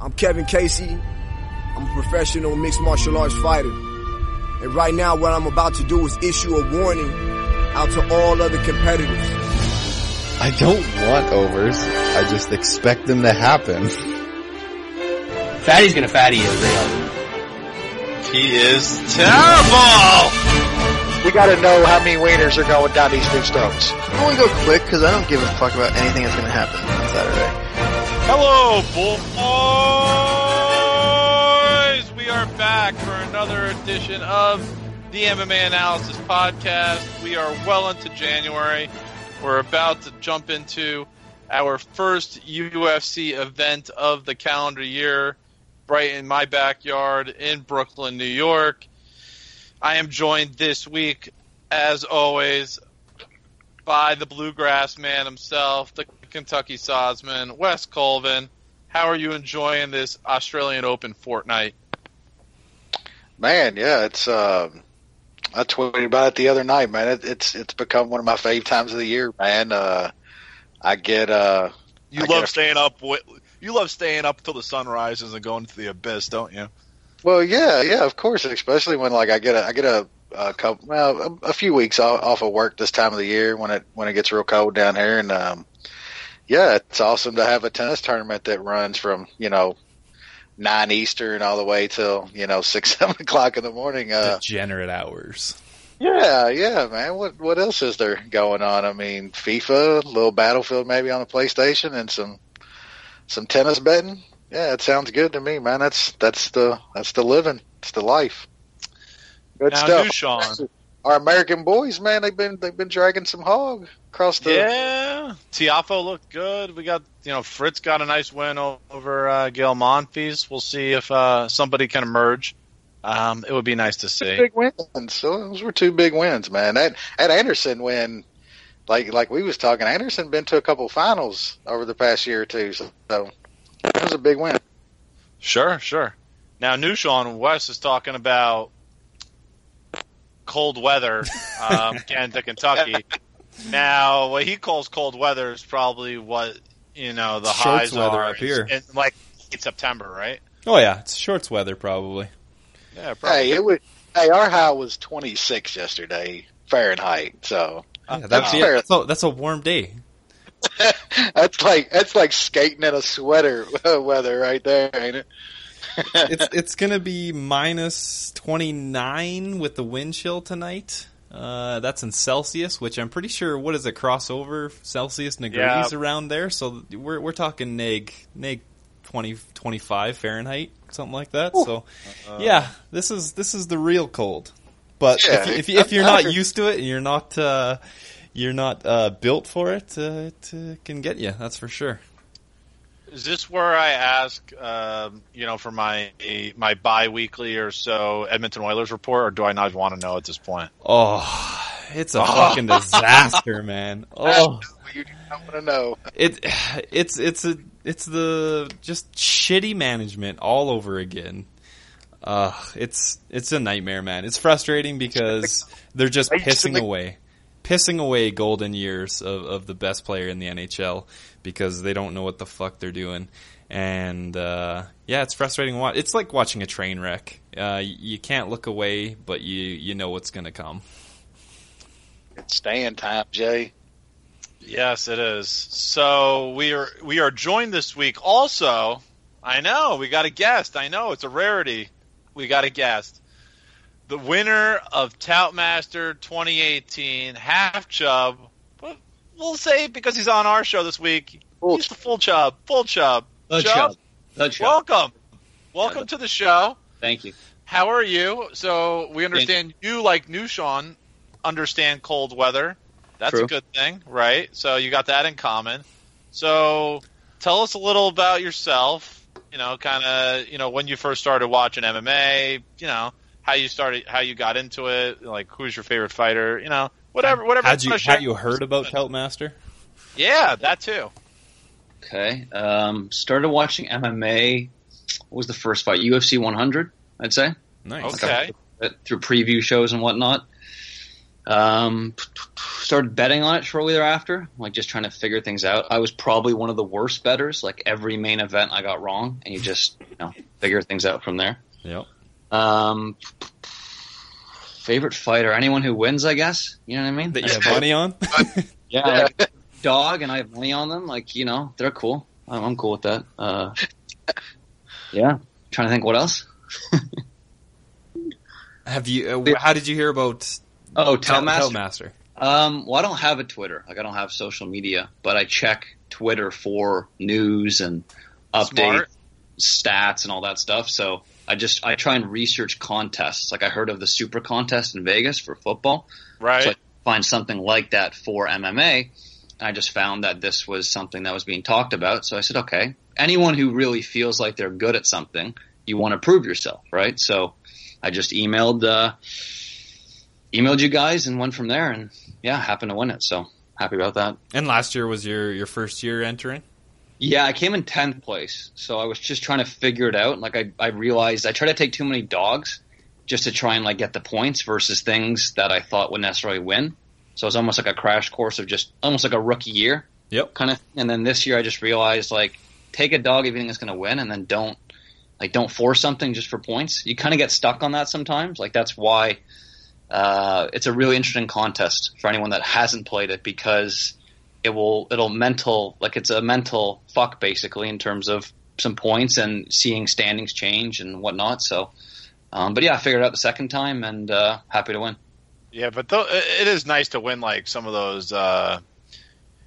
I'm Kevin Casey. I'm a professional mixed martial arts fighter. And right now what I'm about to do is issue a warning out to all other competitors. I don't want overs. I just expect them to happen. Fatty's gonna fatty is real. He is terrible! We gotta know how many wieners are going down these dudes' throats. I'm gonna go quick because I don't give a fuck about anything that's gonna happen on Saturday. Hello, boys! We are back for another edition of the MMA Analysis podcast. We are well into January. We're about to jump into our first UFC event of the calendar year, right in my backyard in Brooklyn, New York. I am joined this week, as always, by the Bluegrass man himself, the Kentucky Sodsman, Wes Colvin. How are you enjoying this Australian Open fortnight? Man, yeah, it's I tweeted about it the other night, man. It's become one of my fave times of the year, man. You love staying up till the sun rises and going to the abyss, don't you? Well, yeah, of course, especially when like I get a few weeks off of work this time of the year when it gets real cold down here, and yeah, it's awesome to have a tennis tournament that runs from 9 Eastern all the way till 6-7 o'clock in the morning. Degenerate hours. Yeah, man. What else is there going on? I mean, FIFA, a little Battlefield maybe on the PlayStation, and some tennis betting. Yeah, it sounds good to me, man. That's the living. It's the life. Good now, stuff. Sean. Our American boys, man, they've been dragging some hog across the. Yeah, Tiafoe looked good. We got Fritz got a nice win over Gail Monfils. We'll see if somebody can emerge. It would be nice to see. Big wins. So those were two big wins, man. That Anderson win, like we was talking. Anderson been to a couple finals over the past year or two, so that was a big win. Sure. Now, Nushawn West is talking about cold weather getting to Kentucky. Now, what he calls cold weather is probably what the shorts highs weather are up here, in like September, right? Oh yeah, it's shorts weather probably. Yeah, probably. Our high was 26 yesterday Fahrenheit. So that's a warm day. that's like skating in a sweater weather right there, ain't it? It's gonna be minus 29 with the wind chill tonight. That's in Celsius, which I'm pretty sure. What is it? Crossover Celsius degrees around there. So we're talking neg 20, 25 Fahrenheit, something like that. Ooh. So yeah, this is the real cold. But if you're not used to it and you're not built for it, it can get you. That's for sure. Is this where I ask, for my bi-weekly or so Edmonton Oilers report, or do I not want to know at this point? Oh, it's a fucking disaster, man. Oh, you don't want to know. It's the just shitty management all over again. It's a nightmare, man. It's frustrating because they're just pissing away golden years of the best player in the NHL because they don't know what the fuck they're doing. And it's frustrating. It's like watching a train wreck. You can't look away, but you know what's going to come. It's staying time, Jay. Yes, it is. So we are joined this week also. I know, we got a guest. I know, it's a rarity. We got a guest. The winner of Toutmaster 2018, half Chubb. We'll say because he's on our show this week, he's the full Chubb. The Chubb. Welcome to the show. Thank you. How are you? So we understand you, like Nushawn, understand cold weather. That's True. A good thing, right? So you got that in common. So tell us a little about yourself, when you first started watching MMA, how you got into it, like who's your favorite fighter, whatever. Had you heard about Toutmaster? Yeah, that too. Okay. Started watching MMA. What was the first fight? UFC 100, I'd say. Nice. Okay. Through preview shows and whatnot. Started betting on it shortly thereafter, like just trying to figure things out. I was probably one of the worst bettors. Like every main event I got wrong, and you just figure things out from there. Yep. Favorite fighter, anyone who wins, I guess. You know what I mean? That you have money on? Yeah, like dog, and I have money on them. Like, they're cool. I'm cool with that. Yeah. Trying to think what else. Have you? How did you hear about? Toutmaster. Well, I don't have a Twitter. Like, I don't have social media, but I check Twitter for news and updates, stats, and all that stuff. So I try and research contests. Like, I heard of the Super Contest in Vegas for football. Right. So I find something like that for MMA. And I just found that this was something that was being talked about. So I said, okay, anyone who really feels like they're good at something, you want to prove yourself, right? So I just emailed you guys and went from there, and happened to win it. So happy about that. And last year was your first year entering? Yeah, I came in 10th place. So I was just trying to figure it out. Like I realized I tried to take too many dogs just to try and like get the points versus things that I thought would necessarily win. So it was almost like a crash course of just almost like a rookie year. Yep. Kind of. And then this year I just realized, like, take a dog if you think it's going to win, and then don't force something just for points. You kind of get stuck on that sometimes. Like, that's why it's a really interesting contest for anyone that hasn't played it, because it's a mental fuck basically in terms of some points and seeing standings change and whatnot. So, but yeah, I figured it out the second time, and happy to win. Yeah, but it is nice to win like some of those,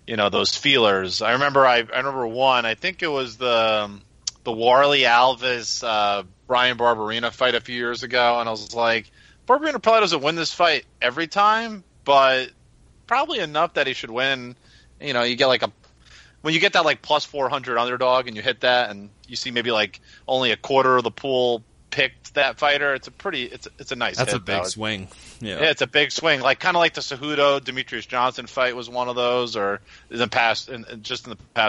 those feelers. I remember one. I think it was the Warley Alves Brian Barberina fight a few years ago, and I was like, Barberina probably doesn't win this fight every time, but probably enough that he should win. You get when you get that like plus 400 underdog and you hit that, and you see maybe like only a quarter of the pool picked that fighter. It's a nice. That's hit, a big swing. Yeah, it's a big swing. Like kind of like the Cejudo Demetrius Johnson fight was one of those, or in the past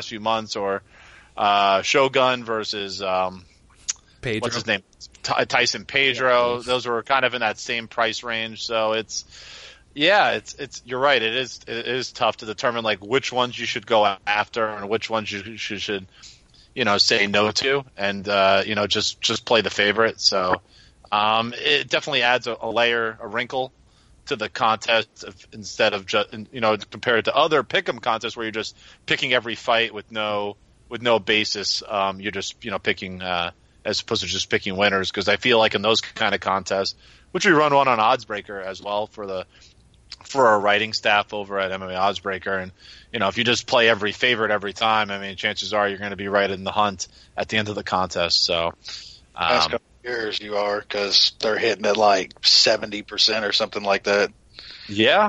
few months, or Shogun versus Pedro. What's his name? Tyson Pedro. Yeah, those were kind of in that same price range. So it's you're right. It is tough to determine like which ones you should go after and which ones you should say no to, and just play the favorite. So it definitely adds a wrinkle to the contest instead of just compared to other pick'em contests where you're just picking every fight with no basis. You're just picking as opposed to just picking winners, because I feel like in those kind of contests, which we run one on Oddsbreaker as well for our writing staff over at MMA Oddsbreaker, and if you just play every favorite every time, I mean, chances are you're going to be right in the hunt at the end of the contest. So last couple of years you are, because they're hitting at like 70% or something like that. Yeah.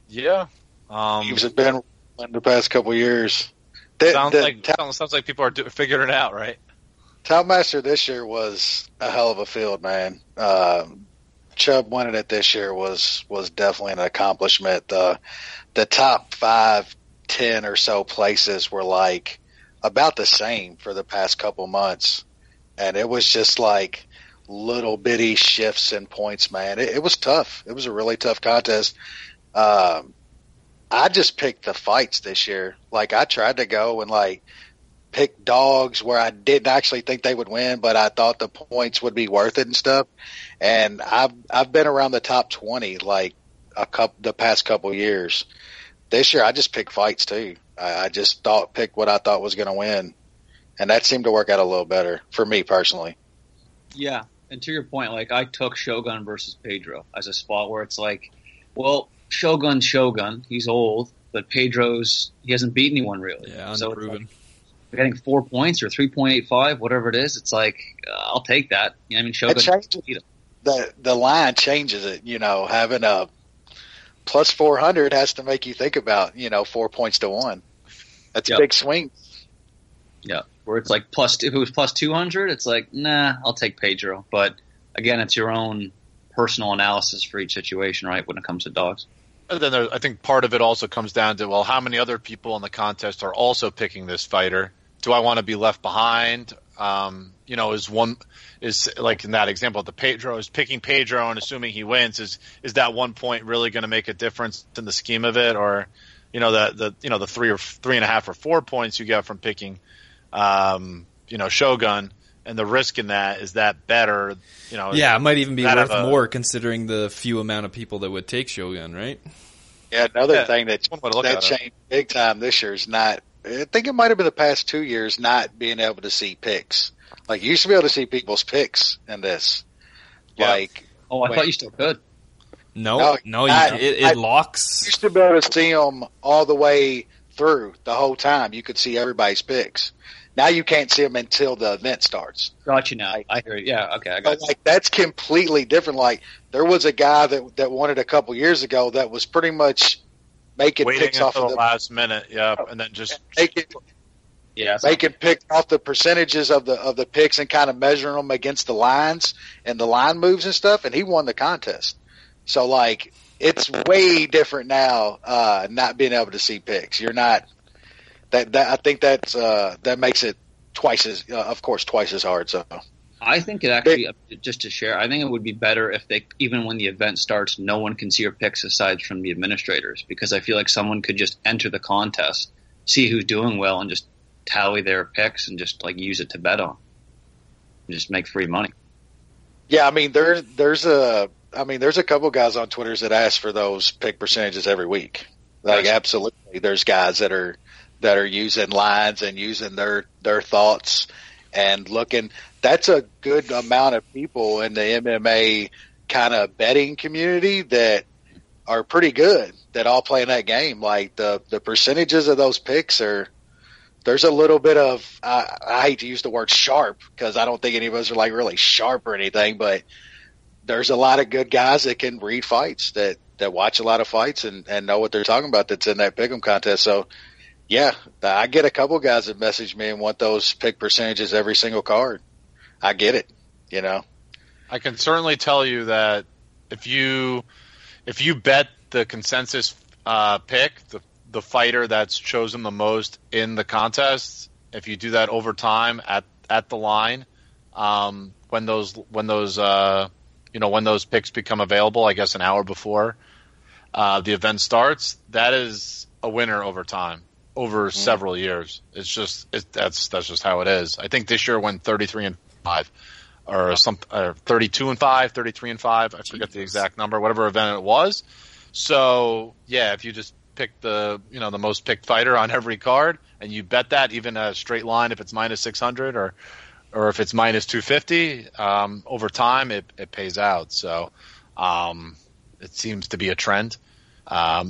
Teams have been in the past couple of years. Sounds like people are figuring it out, right? Toutmaster this year was a hell of a field, man. Chubb winning it this year was definitely an accomplishment. The top 5, 10 or so places were like about the same for the past couple months, and it was just like little bitty shifts in points, man. It was tough. It was a really tough contest. I just picked the fights this year. Like, I tried to go and like pick dogs where I didn't actually think they would win, but I thought the points would be worth it and stuff. And I've been around the top 20 like the past couple years. This year I just picked fights too. I just picked what I thought was going to win, and that seemed to work out a little better for me personally. Yeah, and to your point, like I took Shogun versus Pedro as a spot where it's like, well, Shogun, he's old, but he hasn't beat anyone really. Yeah, so unproven. Getting 4 points or 3.85, whatever it is, it's like I'll take that. I mean, Shogun beat him. The line changes it. Having a plus 400 has to make you think about 4 points to 1. That's a big swing. Yeah, where it's like if it was plus 200, it's like nah, I'll take Pedro. But again, it's your own personal analysis for each situation, right? When it comes to dogs. And then I think part of it also comes down to, well, how many other people in the contest are also picking this fighter? do I want to be left behind? Is like in that example, Pedro is picking Pedro and assuming he wins. Is that 1 point really going to make a difference in the scheme of it, or the 3.5 or 4 points you get from picking Shogun, and the risk in that, is that better? Yeah, it might even be worth more considering the few amount of people that would take Shogun, right? Yeah, another thing that changed big time this year is not. I think it might have been the past 2 years not being able to see picks. Like, you used to be able to see people's picks in this. Yeah. I thought you still could. No, it locks. You used to be able to see them all the way through the whole time. You could see everybody's picks. Now you can't see them until the event starts. Got you now. I hear it. Yeah, okay, I got you. Like, that's completely different. Like, there was a guy that won it a couple years ago that was pretty much making picks off of the last minute, and then just making picks off the percentages of the picks and kind of measuring them against the lines and the line moves and stuff, and he won the contest. So, like, it's way different now, not being able to see picks. You're not that I think that makes it twice as hard. So I think it actually, just to share, I think it would be better if even when the event starts, no one can see your picks aside from the administrators, because I feel like someone could just enter the contest, see who's doing well, and just tally their picks and just like use it to bet on, and just make free money. Yeah, I mean there's a couple guys on Twitter that ask for those pick percentages every week. Like, absolutely, there's guys that are using lines and using their thoughts and looking. That's a good amount of people in the MMA kind of betting community that are pretty good, that all play in that game. Like, the percentages of those picks there's a little bit of, I hate to use the word sharp, because I don't think any of us are like really sharp or anything, but there's a lot of good guys that can read fights, that watch a lot of fights and know what they're talking about, that's in that pick'em contest. So, yeah, I get a couple guys that message me and want those pick percentages every single card. I get it, I can certainly tell you that if you bet the consensus pick, the fighter that's chosen the most in the contest, if you do that over time at the line, when those picks become available, I guess an hour before the event starts, that is a winner over time, over several years. It's just that's just how it is. I think this year went 33-5, or 32-5, 33-5. I forget the exact number, whatever event it was. So yeah, if you just pick the most picked fighter on every card, and you bet that, even a straight line, if it's minus 600 or if it's minus 250, over time it pays out. So it seems to be a trend.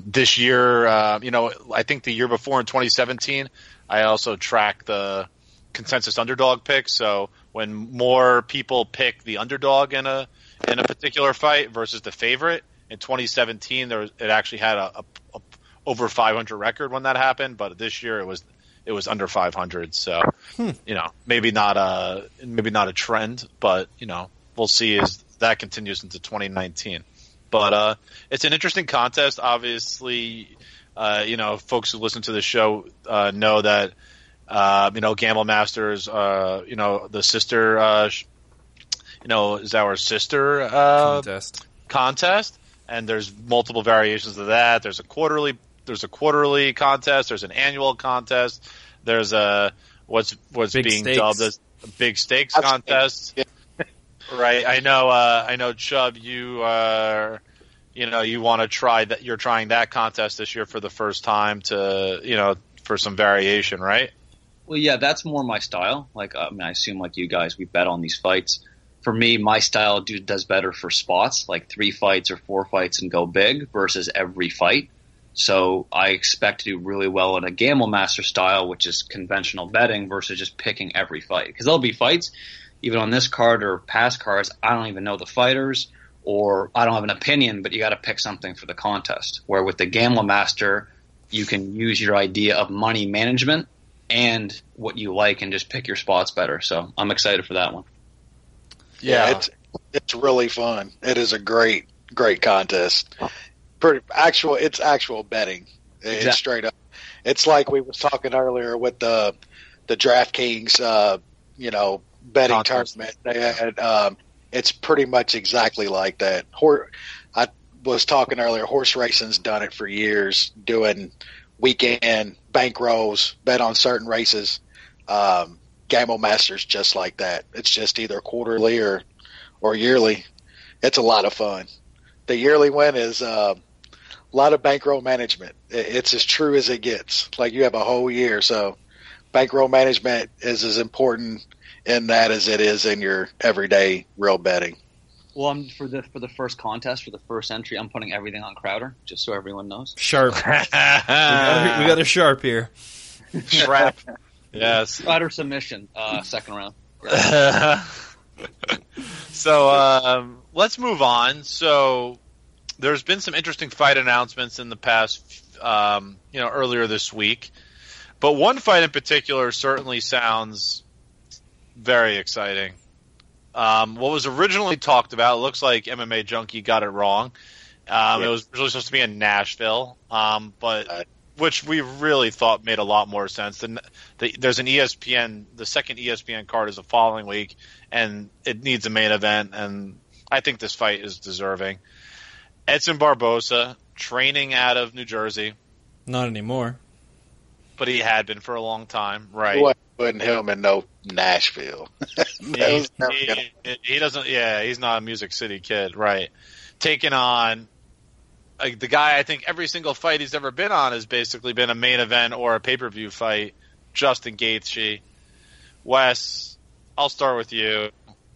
This year, I think the year before in 2017, I also tracked the consensus underdog picks. So when more people pick the underdog in a particular fight versus the favorite, in 2017 it actually had a over 500 record when that happened, but this year it was under 500. So maybe not a trend, but we'll see as that continues into 2019. But it's an interesting contest. Obviously, folks who listen to the show know that Gamble Masters, the sister, is our sister contest, and there's multiple variations of that. There's a quarterly contest. There's an annual contest. There's what's big being stakes. Dubbed as a big stakes contest. Yeah. Right. I know, Chubb, you are, you want to try that. You're trying that contest this year for the first time for some variation, right? Well, yeah, that's more my style. Like, I assume like you guys, we bet on these fights. For me, my style does better for spots, like 3 fights or 4 fights and go big versus every fight. So I expect to do really well in a Gamble Master style, which is conventional betting, versus just picking every fight. Because there'll be fights, even on this card or past cards, I don't even know the fighters, or I don't have an opinion, but you got to pick something for the contest. Where with the Gamble Master, you can use your idea of money management and what you like and just pick your spots better. So I'm excited for that one. Yeah, it's really fun. It is a great contest. It's actual betting. Exactly. It's straight up. It's like we was talking earlier with the the DraftKings, betting Contest. tournament. They had, it's pretty much exactly like that. I was talking earlier, horse racing's done it for years, doing weekend bankrolls, bet on certain races. Gamble Masters just like that. It's just either quarterly or yearly. It's a lot of fun. The yearly win is a lot of bankroll management. It's as true as it gets. Like you have a whole year, so bankroll management is as important in that as it is in your everyday real betting. Well, for the first contest, for the first entry, I'm putting everything on Crowder, just so everyone knows. Sharp. we got a sharp here. Shrap. Yes. Crowder submission, second round. So let's move on. So there's been some interesting fight announcements in the past, earlier this week. But one fight in particular certainly sounds very exciting. What was originally talked about, it looks like MMA Junkie got it wrong. It was originally supposed to be in Nashville, but which we really thought made a lot more sense. There's an ESPN, the second ESPN card is the following week, and it needs a main event, and I think this fight is deserving. Edson Barboza, training out of New Jersey. Not anymore. But he had been for a long time, right? He wasn't putting him in no Nashville. He doesn't. Yeah, he's not a Music City kid, right? Taking on the guy. I think every single fight he's ever been on has basically been a main event or a pay-per-view fight. Justin Gaethje. Wes, I'll start with you.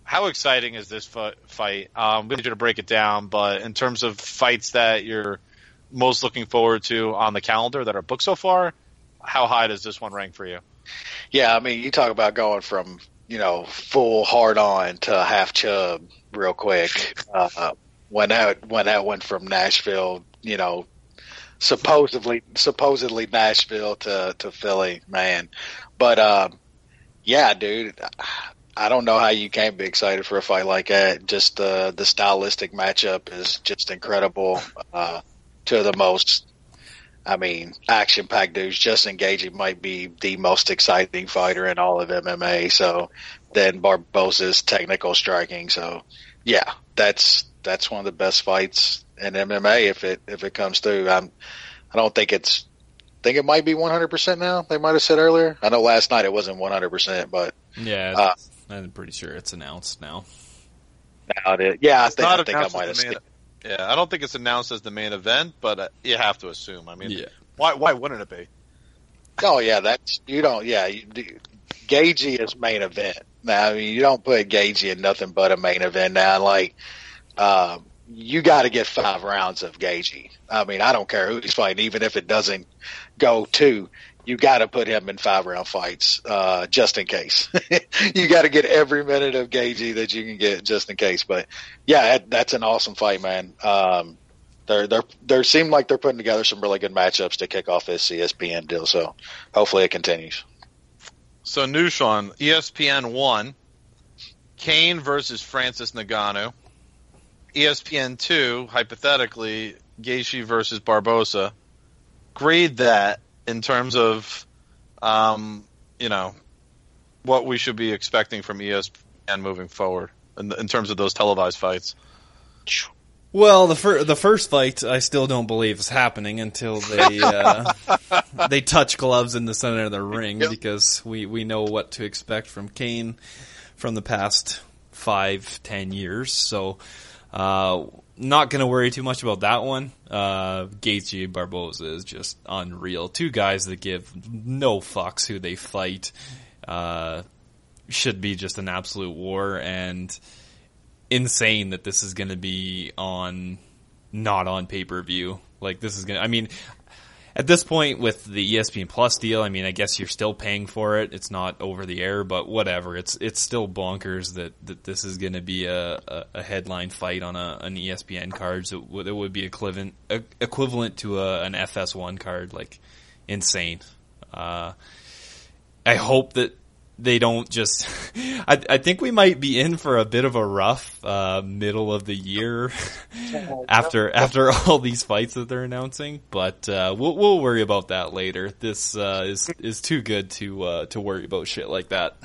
How exciting is this fight? We need you to break it down, but in terms of fights that you're most looking forward to on the calendar that are booked so far, how high does this one rank for you? Yeah, I mean, you talk about going from, full hard on to half Chubb real quick. When that went from Nashville, supposedly Nashville to Philly, man. But yeah, dude, I don't know how you can't be excited for a fight like that. Just the stylistic matchup is just incredible. To the most, action-packed dudes. Justin Gaethje might be the most exciting fighter in all of MMA. So then Barboza's technical striking. So yeah, that's one of the best fights in MMA if it comes through. I don't think think it might be 100% now. They might have said earlier. I know last night it wasn't 100%, but yeah, I'm pretty sure it's announced now. Now it is. Yeah, I think I might have seen it. Yeah, I don't think it's announced as the main event, but you have to assume. Yeah. Why wouldn't it be? Oh yeah, Gaethje is main event. Now, you don't put Gaethje in nothing but a main event now. Like, you got to get 5 rounds of Gaethje. I don't care who he's fighting, even if it doesn't go 2. You got to put him in 5-round fights, just in case. You got to get every minute of Gaethje that you can get, just in case. But yeah, that's an awesome fight, man. They seem like they're putting together some really good matchups to kick off this ESPN deal. So hopefully it continues. So Nushan, ESPN 1, Kane versus Francis Ngannou. ESPN 2, hypothetically, Gaethje versus Barboza. Grade that in terms of, what we should be expecting from ESPN moving forward in terms of those televised fights. Well, the first fight I still don't believe is happening until they touch gloves in the center of the ring, because we know what to expect from Kane from the past 5-10 years. So not going to worry too much about that one. Gaethje Barboza is just unreal. 2 guys that give no fucks who they fight. Should be just an absolute war, and insane that this is going to be not on pay-per-view. Like, this is going to, at this point with the ESPN Plus deal, I guess you're still paying for it. It's not over the air, but whatever. It's still bonkers that this is going to be a headline fight on an ESPN card. So it would be equivalent to an FS1 card. Like, insane. I hope that they don't just. I think we might be in for a bit of a rough middle of the year after all these fights that they're announcing. But we'll worry about that later. This is too good to worry about shit like that.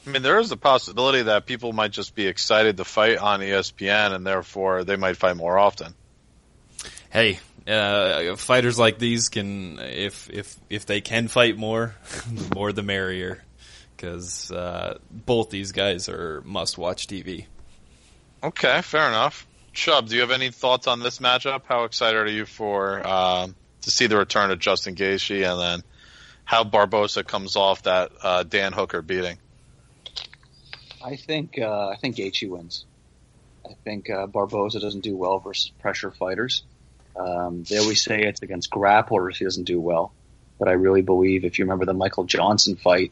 I mean, there is a possibility that people might just be excited to fight on ESPN, and therefore they might fight more often. Hey, fighters like these can, if they can fight more, the more the merrier. Because both these guys are must-watch TV. Okay, fair enough. Chubb, do you have any thoughts on this matchup? How excited are you for to see the return of Justin Gaethje, and then how Barboza comes off that Dan Hooker beating? I think Gaethje wins. I think Barboza doesn't do well versus pressure fighters. They always say it's against grapplers he doesn't do well, but I really believe if you remember the Michael Johnson fight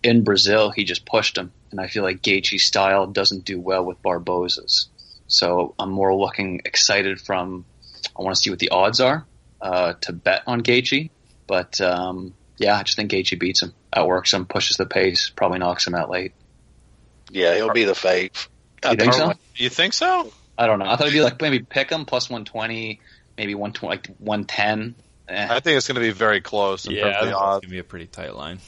in Brazil, he just pushed him, and I feel like Gaethje's style doesn't do well with Barboza's. So I'm more looking excited from. I want to see what the odds are to bet on Gaethje, but I just think Gaethje beats him, outworks him, pushes the pace, probably knocks him out late. Yeah, he'll be the fave. You think so? You think so? I don't know. I thought it'd be like maybe pick him plus 120, maybe 120, like 110. I think it's going to be very close. Yeah, it's going to be a pretty tight line.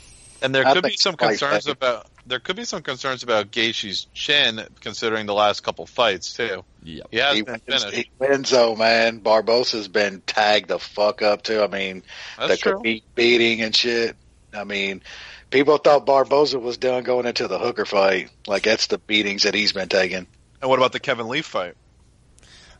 And there could be some concerns about Gaethje's chin, considering the last couple fights too. Yep. He has been finished. He wins though, man. Barbosa's been tagged the fuck up too. I mean, that's true. Beating and shit. I mean, people thought Barboza was done going into the Hooker fight. Like, that's the beatings that he's been taking. And what about the Kevin Lee fight?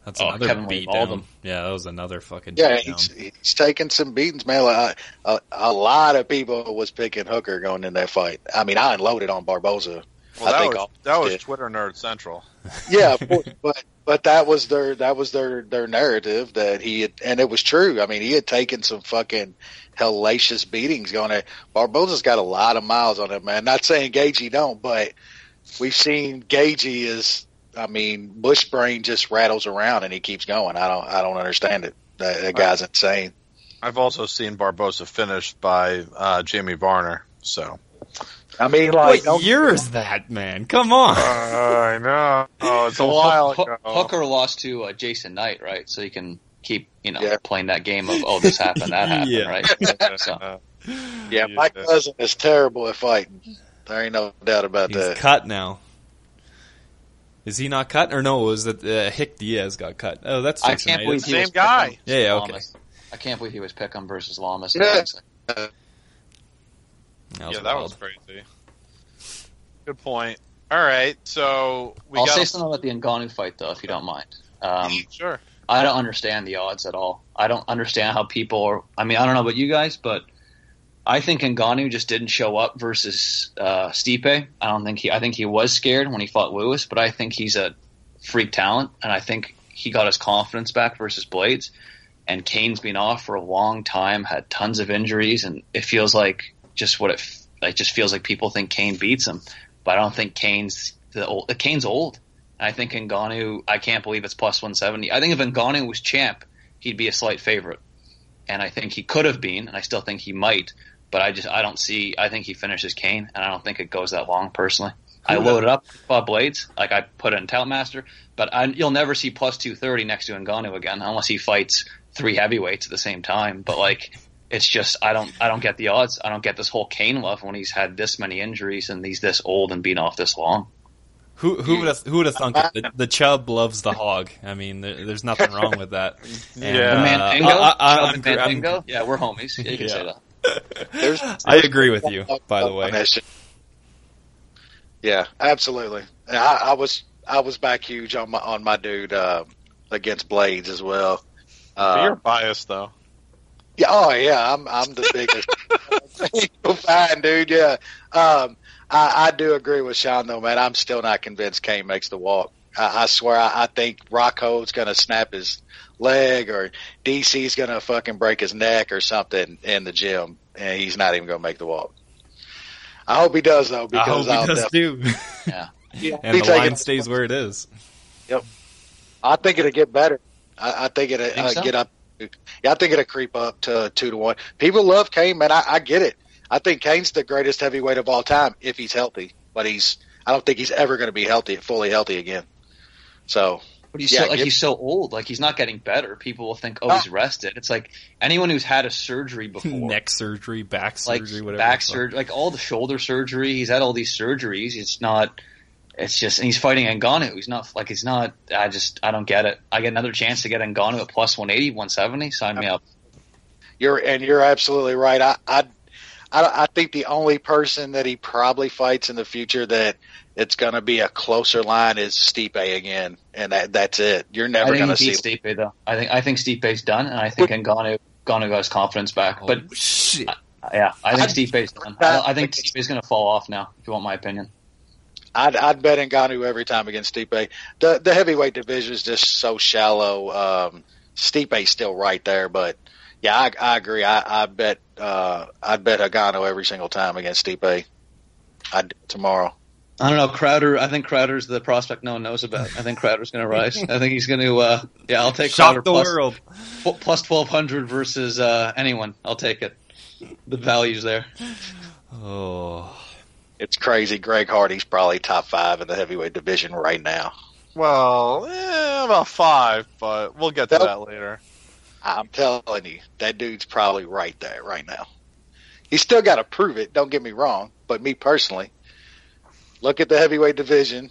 That's another beatdown. Yeah, that was another fucking beatdown. He's taking some beatings, man. Like, a lot of people was picking Hooker going in that fight. I mean, I unloaded on Barboza. Well, that was Twitter Nerd Central. Yeah, of course, but that was their narrative that he had, and it was true. I mean, he had taken some fucking hellacious beatings going there. Barboza's got a lot of miles on him, man. Not saying Gaethje don't, but we've seen Gaethje is. I mean, Bush brain just rattles around and he keeps going. I don't understand it. That guy's insane. I've also seen Barboza finished by Jamie Varner. So, I mean, like, what year is that, man? Come on. I know. Oh, it's a while ago. Hooker lost to Jason Knight, right? So you can keep, playing that game of this happened, that happened, right? So. Yeah, my cousin is terrible at fighting. There ain't no doubt about that. He's cut now. Is he not cut? Or no, was it Hick Diaz got cut? Oh, that's I can't believe he same guy. Yeah, okay. I can't believe he was Pickham versus Lamas. Yeah. That was crazy. Good point. All right, so I'll say something about the Ngannou fight, though, if you don't mind. Sure. I don't understand the odds at all. I don't understand how people are. I mean, I don't know about you guys, but I think Ngannou just didn't show up versus Stipe. I think he was scared when he fought Lewis, but I think he's a freak talent, and I think he got his confidence back versus Blades. And Kane's been off for a long time, had tons of injuries, and it feels like just feels like people think Kane beats him, but I don't think Kane's old. I think Ngannou. I can't believe it's plus 170. I think if Ngannou was champ, he'd be a slight favorite, and I think he could have been, and I still think he might. But I don't see. I think he finishes Kane, and I don't think it goes that long. Personally, I loaded up Blades, like I put it in Toutmaster, but you'll never see plus 230 next to Ngannou again, unless he fights 3 heavyweights at the same time. But like, it's just I don't get the odds. I don't get this whole Kane love when he's had this many injuries and he's this old and been off this long. Who would have thunk it? The Chub loves the hog. I mean, there's nothing wrong with that. And, Mandingo? Yeah, we're homies. Yeah, you can say that. I agree with you, by the way. Yeah, absolutely. I was back huge on my dude against Blades as well. You're biased though. Yeah, I'm the biggest fan, dude. Yeah, I do agree with Sean though, man. I'm still not convinced Kane makes the walk. I swear, I think Rocco's gonna snap his leg or DC's gonna fucking break his neck or something in the gym, and he's not even gonna make the walk. I hope he does though, because I hope he does too. Yeah, and the line stays where it is. Yep, I think it'll get better. I think it'll get up. Yeah, I think it'll creep up to 2-1. People love Kane, man. I get it. I think Kane's the greatest heavyweight of all time if he's healthy, but I don't think he's ever going to be fully healthy again. So, but he's so old. Like, he's not getting better. People will think, he's rested. It's like anyone who's had a surgery before, neck surgery, back surgery, whatever, back surgery, like all the shoulder surgery. He's had all these surgeries. It's just, and he's fighting Ngannou. I don't get it. I get another chance to get Ngannou at plus 180, 170. Sign me up. You're absolutely right. I think the only person that he probably fights in the future that it's going to be a closer line is Stipe again, and that's it. You're never going to see Stipe though. I think Stipe's done, and I think Ngannou got his confidence back. But shit. I think Stipe's done. I think Stipe's going to fall off now. If you want my opinion, I'd bet Ngannou every time against Stipe. The heavyweight division is just so shallow. Stipe's still right there, but yeah, I agree. I'd bet Ngannou every single time against Stipe. I'd do it tomorrow. I don't know, Crowder. I think Crowder's the prospect no one knows about. I think Crowder's going to rise. I think he's going to. I'll take Shock Crowder the world. plus 1,200 versus anyone. I'll take it. The value's there. Oh, it's crazy. Greg Hardy's probably top 5 in the heavyweight division right now. Well, about 5, but we'll get to that later. I'm telling you, that dude's probably right there right now. He's still got to prove it. Don't get me wrong, but me personally. Look at the heavyweight division.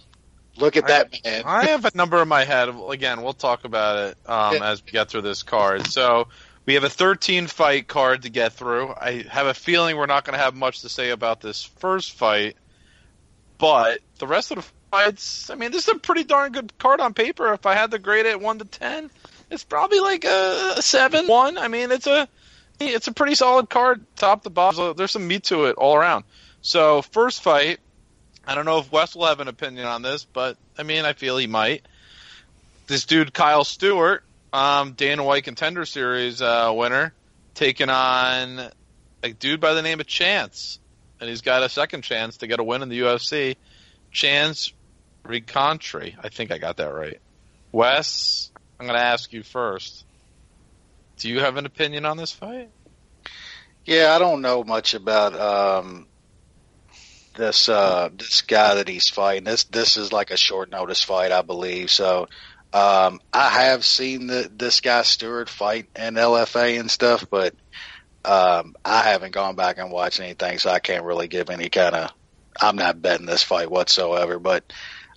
Look at that man. I have a number in my head. Again, we'll talk about it as we get through this card. So we have a 13-fight card to get through. I have a feeling we're not going to have much to say about this first fight. But the rest of the fights, I mean, this is a pretty darn good card on paper. If I had to grade it 1 to 10, it's probably like a 7-1. I mean, it's a pretty solid card, top to bottom. There's some meat to it all around. So first fight. I don't know if Wes will have an opinion on this, but, I mean, I feel he might. This dude, Kyle Stewart, Dana White Contender Series winner, taking on a dude by the name of Chance. And he's got a second chance to get a win in the UFC. Chance Rencontre. I think I got that right. Wes, I'm going to ask you first. Do you have an opinion on this fight? Yeah, I don't know much about this guy that he's fighting. This is like a short notice fight, I believe. So I have seen this guy Stewart fight in LFA and stuff, but I haven't gone back and watched anything, so I can't really give any kind of. I'm not betting this fight whatsoever, but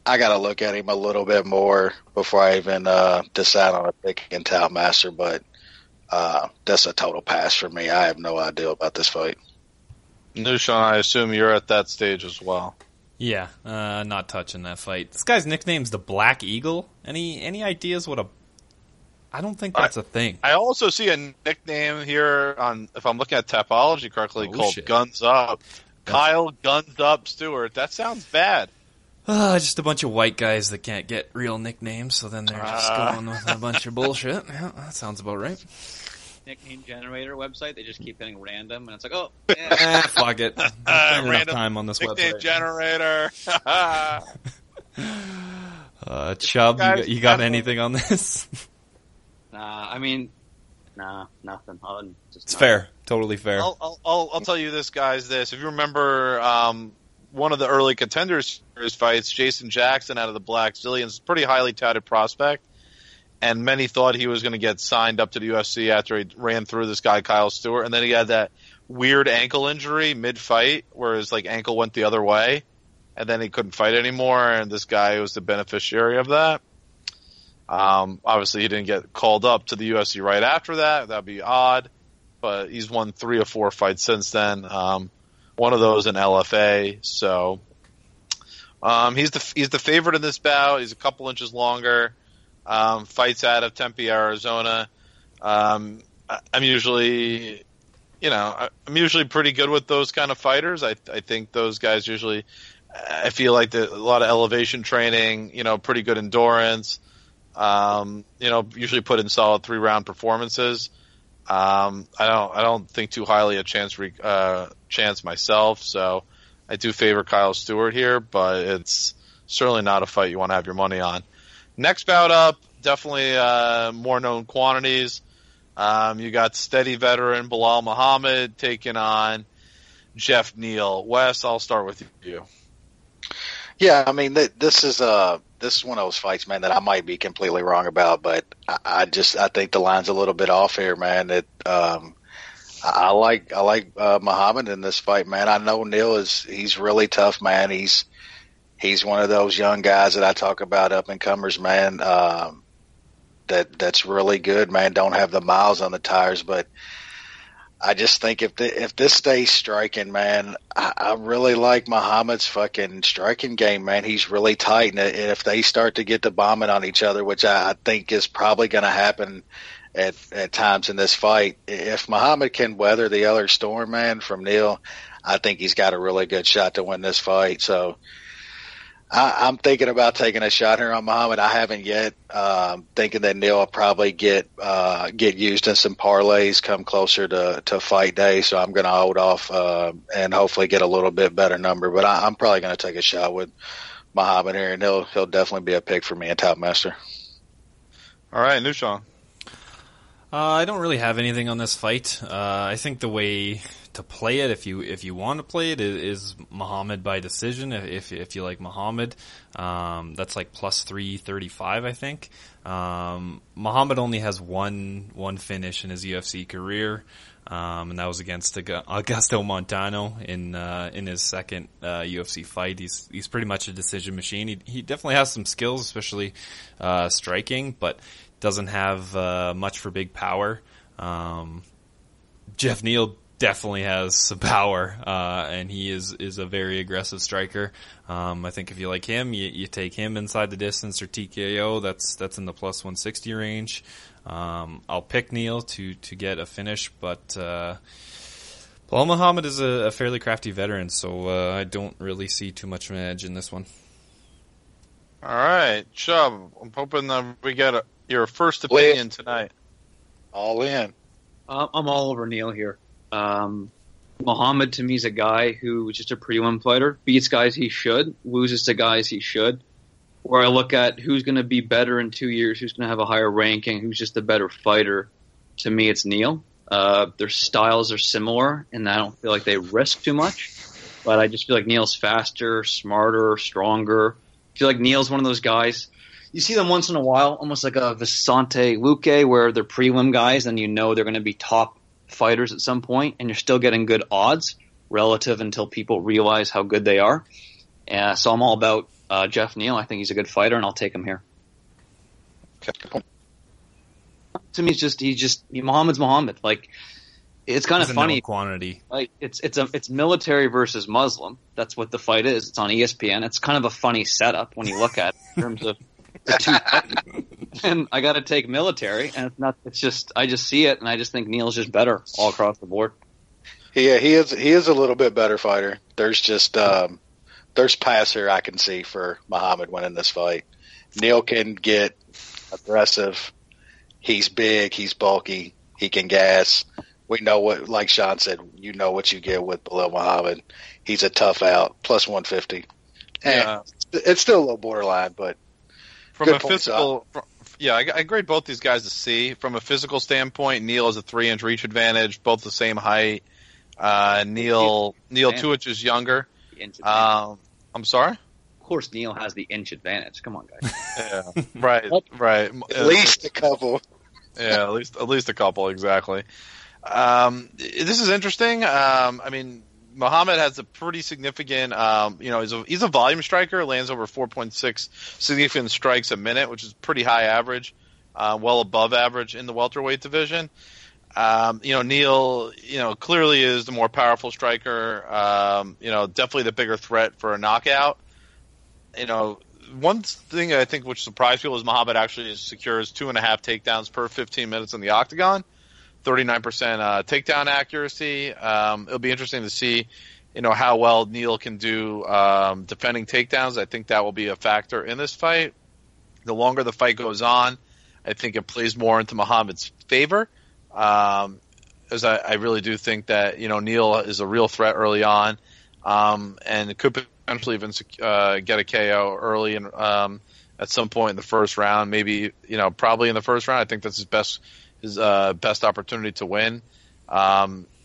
I got to look at him a little bit more before I even decide on a pick in Toutmaster. But that's a total pass for me. I have no idea about this fight. Nushan, I assume you're at that stage as well. Yeah, not touching that fight. This guy's nickname's the Black Eagle. Any ideas what a... I don't think that's a thing. I also see a nickname here on, if I'm looking at Tapology correctly, called shit. Guns Up. Kyle Guns Up Stewart. That sounds bad. Just a bunch of white guys that can't get real nicknames, so then they're just going with a bunch of bullshit. Yeah, that sounds about right. Nickname generator website. They just keep hitting random, and it's like, fuck it. Enough time on this nickname website. Generator. Chubb, you got anything on this? nothing. It's fair, totally fair. I'll tell you this, guys. If you remember, one of the early Contender Series fights, Jason Jackson out of the Black Zillions, pretty highly touted prospect. And many thought he was going to get signed up to the UFC after he ran through this guy, Kyle Stewart. And then he had that weird ankle injury mid-fight where his ankle went the other way. And then he couldn't fight anymore. And this guy was the beneficiary of that. Obviously, he didn't get called up to the UFC right after that. That'd be odd. But he's won 3 or 4 fights since then. One of those in LFA. So he's the favorite in this bout. He's a couple inches longer. Fights out of Tempe, Arizona. I'm usually pretty good with those kind of fighters. I think those guys usually, I feel like a lot of elevation training, pretty good endurance, usually put in solid 3-round performances. I don't think too highly of Chance myself. So I do favor Kyle Stewart here, but it's certainly not a fight you want to have your money on. Next bout up, definitely more known quantities. You got steady veteran Bilal Muhammad taking on Jeff Neal. Wes, I'll start with you. Yeah, I mean, this is one of those fights, man, that I might be completely wrong about, but I think the line's a little bit off here, man. I like Muhammad in this fight, man. I know Neal he's really tough, man. He's one of those young guys that I talk about, up and comers, man. That's really good, man. Don't have the miles on the tires, but I just think if this stays striking, man, I really like Muhammad's fucking striking game, man. He's really tight, and if they start to get to bombing on each other, which I think is probably going to happen at times in this fight, if Muhammad can weather the other storm, man, from Neal, I think he's got a really good shot to win this fight. So I'm thinking about taking a shot here on Muhammad. I haven't yet. Thinking that Neal will probably get used in some parlays come closer to fight day. So I'm going to hold off and hopefully get a little bit better number. But I'm probably going to take a shot with Muhammad here, and he'll definitely be a pick for me in Toutmaster. All right, Nushan. I don't really have anything on this fight. I think the way to play it, if you want to play it, is Muhammad by decision. If you like Muhammad, that's like plus 335, I think. Muhammad only has one finish in his UFC career, and that was against Augusto Montano in his second UFC fight. He's pretty much a decision machine. He definitely has some skills, especially striking, but doesn't have much for big power. Jeff Neal definitely has some power, and he is a very aggressive striker. I think if you like him, you take him inside the distance or TKO. That's in the plus 160 range. I'll pick Neal to get a finish, but Bilal Muhammad is a fairly crafty veteran, so I don't really see too much of an edge in this one. All right, Chubb, I'm hoping that we get your first opinion tonight. All in. I'm all over Neal here. Muhammad, to me, is a guy who is just a prelim fighter, beats guys he should, loses to guys he should. Where I look at who's going to be better in 2 years, who's going to have a higher ranking, who's just a better fighter, to me, it's Neal. Their styles are similar, and I don't feel like they risk too much. But I just feel like Neal's faster, smarter, stronger. I feel like Neal's one of those guys. You see them once in a while, almost like a Vicente Luque, where they're prelim guys, and you know they're going to be top fighters at some point, and you're still getting good odds relative until people realize how good they are. So I'm all about Jeff Neal. I think he's a good fighter, and I'll take him here. Okay. To me, Muhammad's Muhammad. Like, it's kind of funny. Quantity. Like it's military versus Muslim. That's what the fight is. It's on ESPN. It's kind of a funny setup when you look at it in terms of the two. And I got to take military, and it's not. It's just I just see it, and I just think Neal's just better all across the board. Yeah, he is a little bit better fighter. There's just there's paths here I can see for Muhammad winning this fight. Neal can get aggressive. He's big. He's bulky. He can gas. We know what, like Sean said, you know what you get with Bilal Muhammad. He's a tough out, plus 150. And it's still a little borderline, but from a physical, I grade both these guys to C. From a physical standpoint, Neal has a 3-inch reach advantage, both the same height. Neal 2 inches younger. I'm sorry? Of course, Neal has the inch advantage. Come on, guys. Yeah, right. At least a couple. Yeah, at least a couple, exactly. This is interesting. I mean, Muhammad has a pretty significant, he's a volume striker, lands over 4.6 significant strikes a minute, which is pretty high average, well above average in the welterweight division. Neal, clearly is the more powerful striker, definitely the bigger threat for a knockout. One thing I think which surprised people is Muhammad actually secures 2.5 takedowns per 15 minutes in the octagon. 39% takedown accuracy. It'll be interesting to see, how well Neal can do defending takedowns. I think that will be a factor in this fight. The longer the fight goes on, I think it plays more into Muhammad's favor. As I really do think that, Neal is a real threat early on, and it could potentially even get a KO early and at some point in the first round. Maybe, probably in the first round. I think that's his best opportunity to win.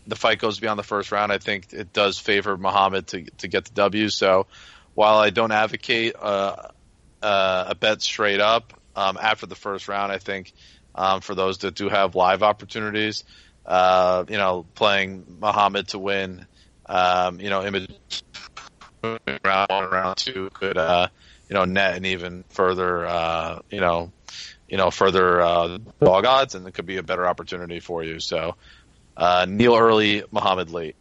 the fight goes beyond the first round, I think it does favor Muhammad to get the W. So while I don't advocate a bet straight up after the first round, I think for those that do have live opportunities, playing Muhammad to win, in round 1 and round 2 could net an even further further dog odds, and it could be a better opportunity for you. So Neal early, Muhammad late.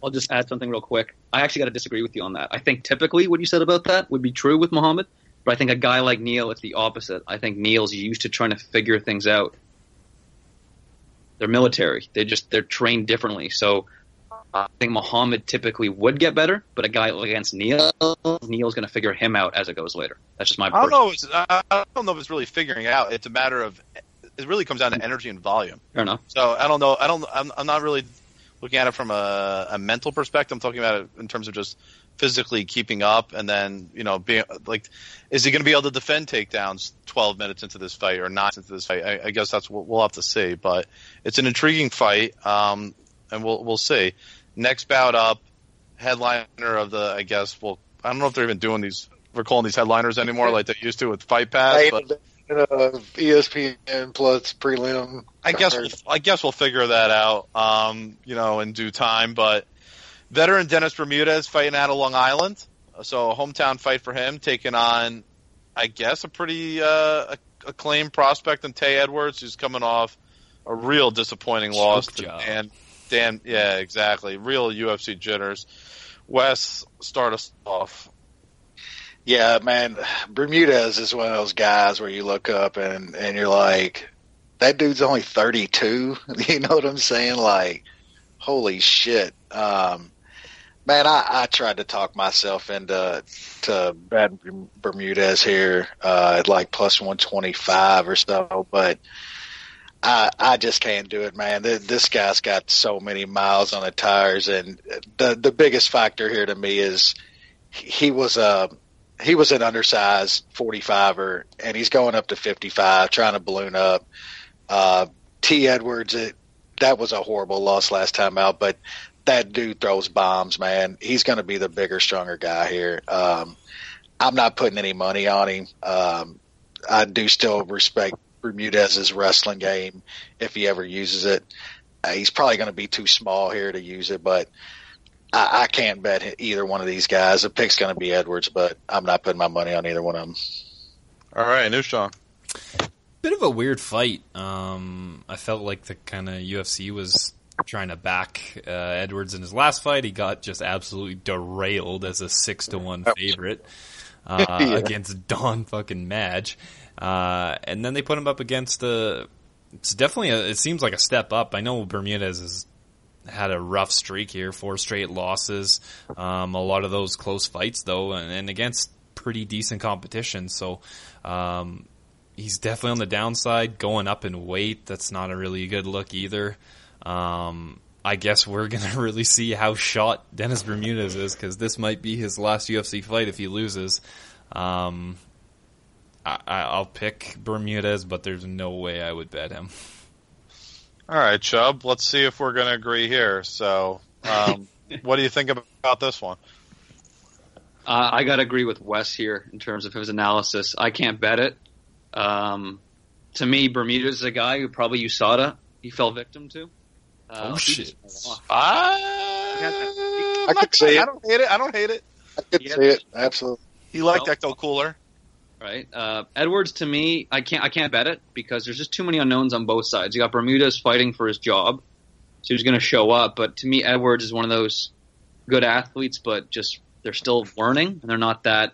I'll just add something real quick. I actually got to disagree with you on that. I think typically what you said about that would be true with Muhammad, but I think a guy like Neal, it's the opposite. I think Neal's used to trying to figure things out. They're military. They're trained differently. So I think Muhammad typically would get better, but a guy against Neal's going to figure him out as it goes later. That's just my. I don't know if it's really figuring it out. It's a matter of it really comes down to energy and volume. Fair enough. So I don't know. I'm not really looking at it from a mental perspective. I'm talking about it in terms of just physically keeping up, and then being like, is he going to be able to defend takedowns 12 minutes into this fight or not into this fight? I guess that's what we'll have to see. But it's an intriguing fight, and we'll see. Next bout up, headliner of the, I don't know if they're even doing these, we're calling these headliners anymore like they used to with Fight Pass. But ESPN plus prelim. I guess we'll figure that out, in due time. But veteran Dennis Bermudez fighting out of Long Island. So a hometown fight for him, taking on, I guess, a pretty acclaimed prospect in Tay Edwards, who's coming off a real disappointing loss to Dan, yeah, exactly. Real UFC jitters. Wes, start us off. Yeah, man, Bermudez is one of those guys where you look up and you're like, that dude's only 32. You know what I'm saying? Like, holy shit. Man, I tried to talk myself into betting Bermudez here at like plus 125 or so, but I just can't do it, man. This guy's got so many miles on the tires, and the biggest factor here to me is he was an undersized 45er, and he's going up to 55, trying to balloon up. T. Edwards, that was a horrible loss last time out, but that dude throws bombs, man. He's going to be the bigger, stronger guy here. I'm not putting any money on him. I do still respect Bermudez's wrestling game if he ever uses it. He's probably going to be too small here to use it, but I can't bet either one of these guys. The pick's going to be Edwards, but I'm not putting my money on either one of them. All right, Nushan. Bit of a weird fight. I felt like the kind of UFC was trying to back Edwards in his last fight. He got just absolutely derailed as a 6-1 favorite against Don fucking Madge. And then they put him up against it's definitely it seems like a step up. I know Bermudez has had a rough streak here, 4 straight losses. A lot of those close fights though, and against pretty decent competition. So, he's definitely on the downside, going up in weight. That's not a really good look either. I guess we're going to really see how shot Dennis Bermudez is, because this might be his last UFC fight if he loses. I'll pick Bermudez, but there's no way I would bet him. All right, Chubb, let's see if we're going to agree here. So, what do you think about this one? I got to agree with Wes here in terms of his analysis. I can't bet it. To me, Bermudez is a guy who probably USADA he fell victim to. Shit. I could see it. I don't hate it. I could see it. Absolutely. He liked Ecto Cooler. Right. Edwards, to me, I can't bet it because there's just too many unknowns on both sides. You got Bermudez fighting for his job, so he's going to show up. But to me, Edwards is one of those good athletes, but just they're still learning, and they're not that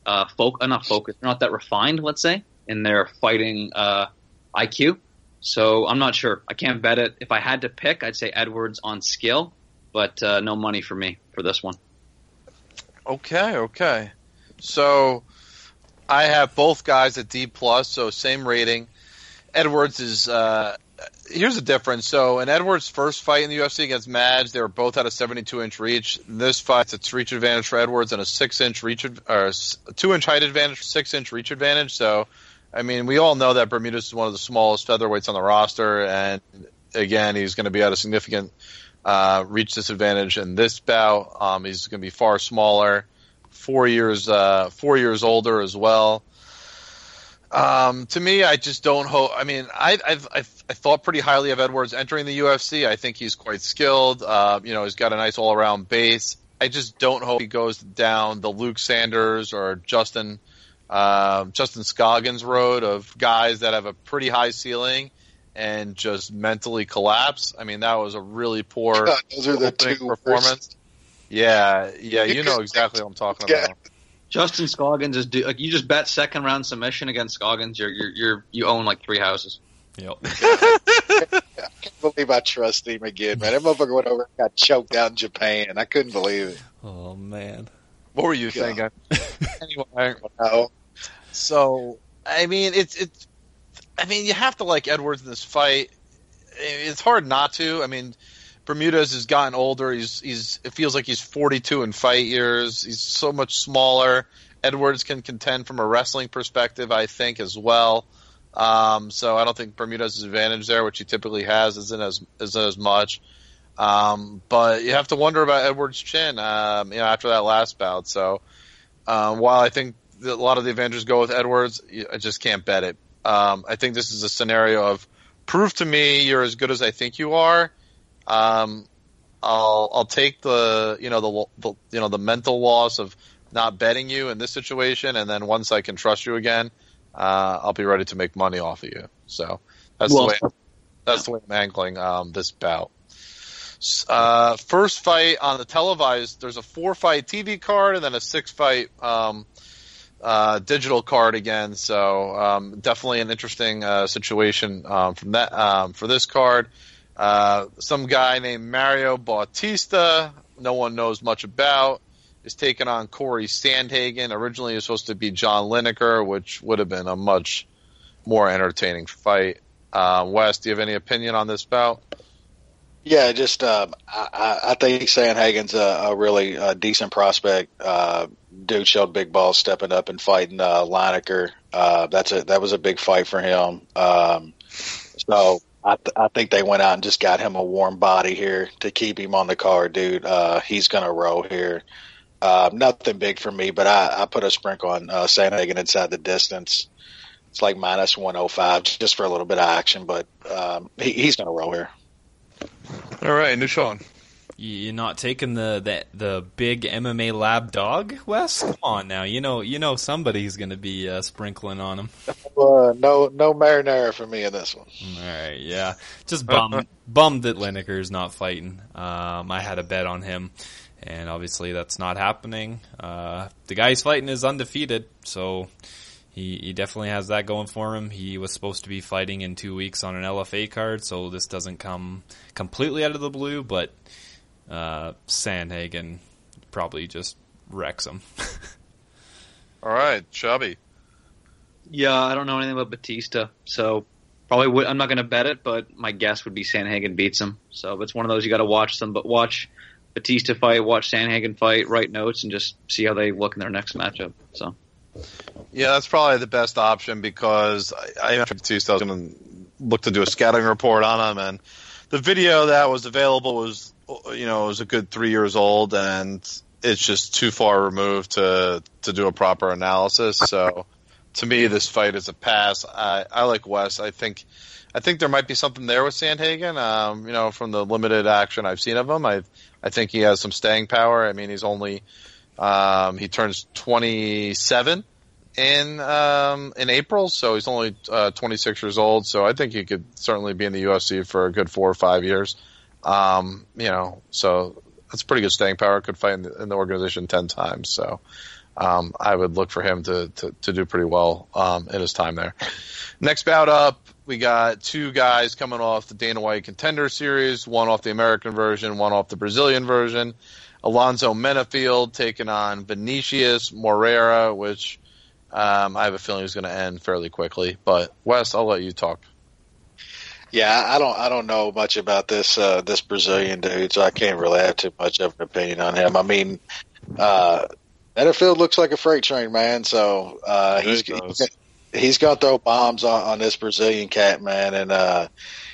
not focused. They're not that refined, let's say, in their fighting IQ. So I'm not sure. I can't bet it. If I had to pick, I'd say Edwards on skill, but no money for me for this one. Okay. So I have both guys at D+, so same rating. Edwards is here's the difference. So in Edwards' first fight in the UFC against Madge, they were both at a 72-inch reach. In this fight, it's reach advantage for Edwards and a 6-inch reach, or a 2-inch height advantage, 6-inch reach advantage. So, I mean, we all know that Bermudez is one of the smallest featherweights on the roster, and again, he's going to be at a significant reach this advantage in this bout. He's going to be far smaller, 4 years older as well. To me, I just don't hope. I mean, I thought pretty highly of Edwards entering the UFC. I think he's quite skilled. He's got a nice all around base. I just don't hope he goes down the Luke Sanders or Justin Scoggins road of guys that have a pretty high ceiling and just mentally collapse. I mean, that was a really poor those are the two performance. Worst. Yeah, you know exactly what I'm talking about. Justin Scoggins is like you just bet second round submission against Scoggins. You own like 3 houses. Yep. I can't believe I trust him again, man. That motherfucker went over and got choked out in Japan. I couldn't believe it. Oh man, what were you thinking? Anyway, no. So I mean, you have to like Edwards in this fight. It's hard not to. I mean, Bermudez has gotten older. It feels like he's 42 in fight years. He's so much smaller. Edwards can contend from a wrestling perspective, I think, as well. So I don't think Bermudez's advantage there, which he typically has, isn't as much. But you have to wonder about Edwards' chin, after that last bout. So while I think a lot of the advantages go with Edwards, I just can't bet it. I think this is a scenario of prove to me you're as good as I think you are. I'll take the mental loss of not betting you in this situation, and then once I can trust you again, I'll be ready to make money off of you. So that's the way I'm angling this bout. First fight on the televised, there's a 4-fight TV card and then a 6-fight digital card again. So definitely an interesting situation for this card. Some guy named Mario Bautista, no one knows much about, is taking on Corey Sandhagen. Originally it was supposed to be John Lineker, which would have been a much more entertaining fight. Wes, do you have any opinion on this bout? Yeah, just I think Sandhagen's a really decent prospect. Dude showed big balls stepping up and fighting Lineker. That was a big fight for him. So I think they went out and just got him a warm body here to keep him on the card, dude. He's gonna roll here. Nothing big for me, but I put a sprinkle on Sandhagen inside the distance. It's like minus 105 just for a little bit of action, but he's gonna roll here. All right, Nushan. You're not taking the big MMA lab dog, Wes? Come on now, you know somebody's going to be sprinkling on him. No marinara for me in this one. All right, yeah, just bummed that Lineker's not fighting. I had a bet on him, and obviously that's not happening. The guy he's fighting is undefeated, so he definitely has that going for him. He was supposed to be fighting in 2 weeks on an LFA card, so this doesn't come completely out of the blue, but Sandhagen probably just wrecks him. All right, Chubby. Yeah, I don't know anything about Batista, so probably I'm not going to bet it, but my guess would be Sandhagen beats him. So if it's one of those, you got to watch them, but watch Batista fight, watch Sandhagen fight, write notes, and just see how they look in their next matchup. So. Yeah, that's probably the best option because I Batista was going to look to do a scouting report on him, and the video that was available was, was a good 3 years old, and it's just too far removed to do a proper analysis. So, to me, this fight is a pass. I like Wes. I think there might be something there with Sandhagen. From the limited action I've seen of him, I think he has some staying power. I mean, he's only he turns 27 in April, so he's only 26 years old. So I think he could certainly be in the UFC for a good 4 or 5 years. So that's pretty good staying power. Could fight in the organization 10 times. So I would look for him to do pretty well in his time there. Next bout up, we got 2 guys coming off the Dana White Contender Series, one off the American version, one off the Brazilian version. Alonzo Menafield taking on Vinicius Moreira, which I have a feeling is going to end fairly quickly. But Wes, I'll let you talk. Yeah, I don't know much about this Brazilian dude, so I can't really have too much of an opinion on him. I mean, Menafield looks like a freight train, man. So he's going to throw bombs on this Brazilian cat, man, and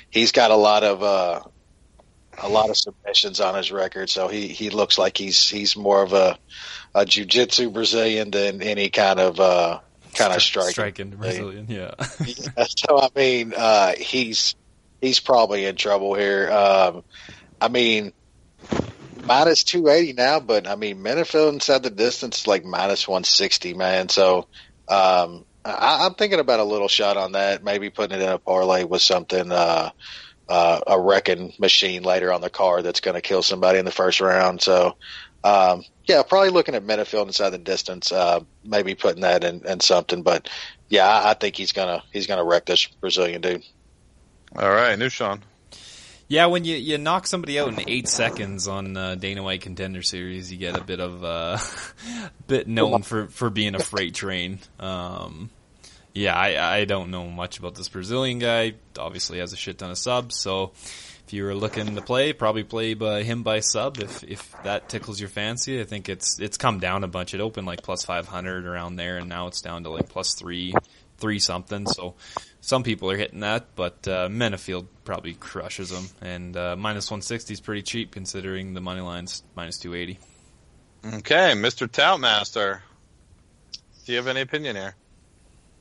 he's got a lot of a lot of submissions on his record, so he looks like he's more of a jiu-jitsu Brazilian than any kind of striking Brazilian. Yeah. Yeah, so I mean, he's probably in trouble here. I mean, minus 280 now, but I mean, Menifield inside the distance is like minus 160, man. So I'm thinking about a little shot on that, maybe putting it in a parlay with something, a wrecking machine later on the card that's going to kill somebody in the first round. So, yeah, probably looking at Menifield inside the distance, maybe putting that in something. But yeah, I think he's gonna wreck this Brazilian dude. All right, new Sean. Yeah, when you knock somebody out in 8 seconds on Dana White Contender Series, you get a bit of bit known for being a freight train. Yeah, I don't know much about this Brazilian guy. Obviously has a shit ton of subs, so if you were looking to probably play him by sub if that tickles your fancy. I think it's come down a bunch. It opened like plus 500 around there, and now it's down to like plus 3 something. So some people are hitting that, but Menifield probably crushes them. And minus 160 is pretty cheap considering the money line's minus 280. Okay, Mr. Toutmaster, do you have any opinion here?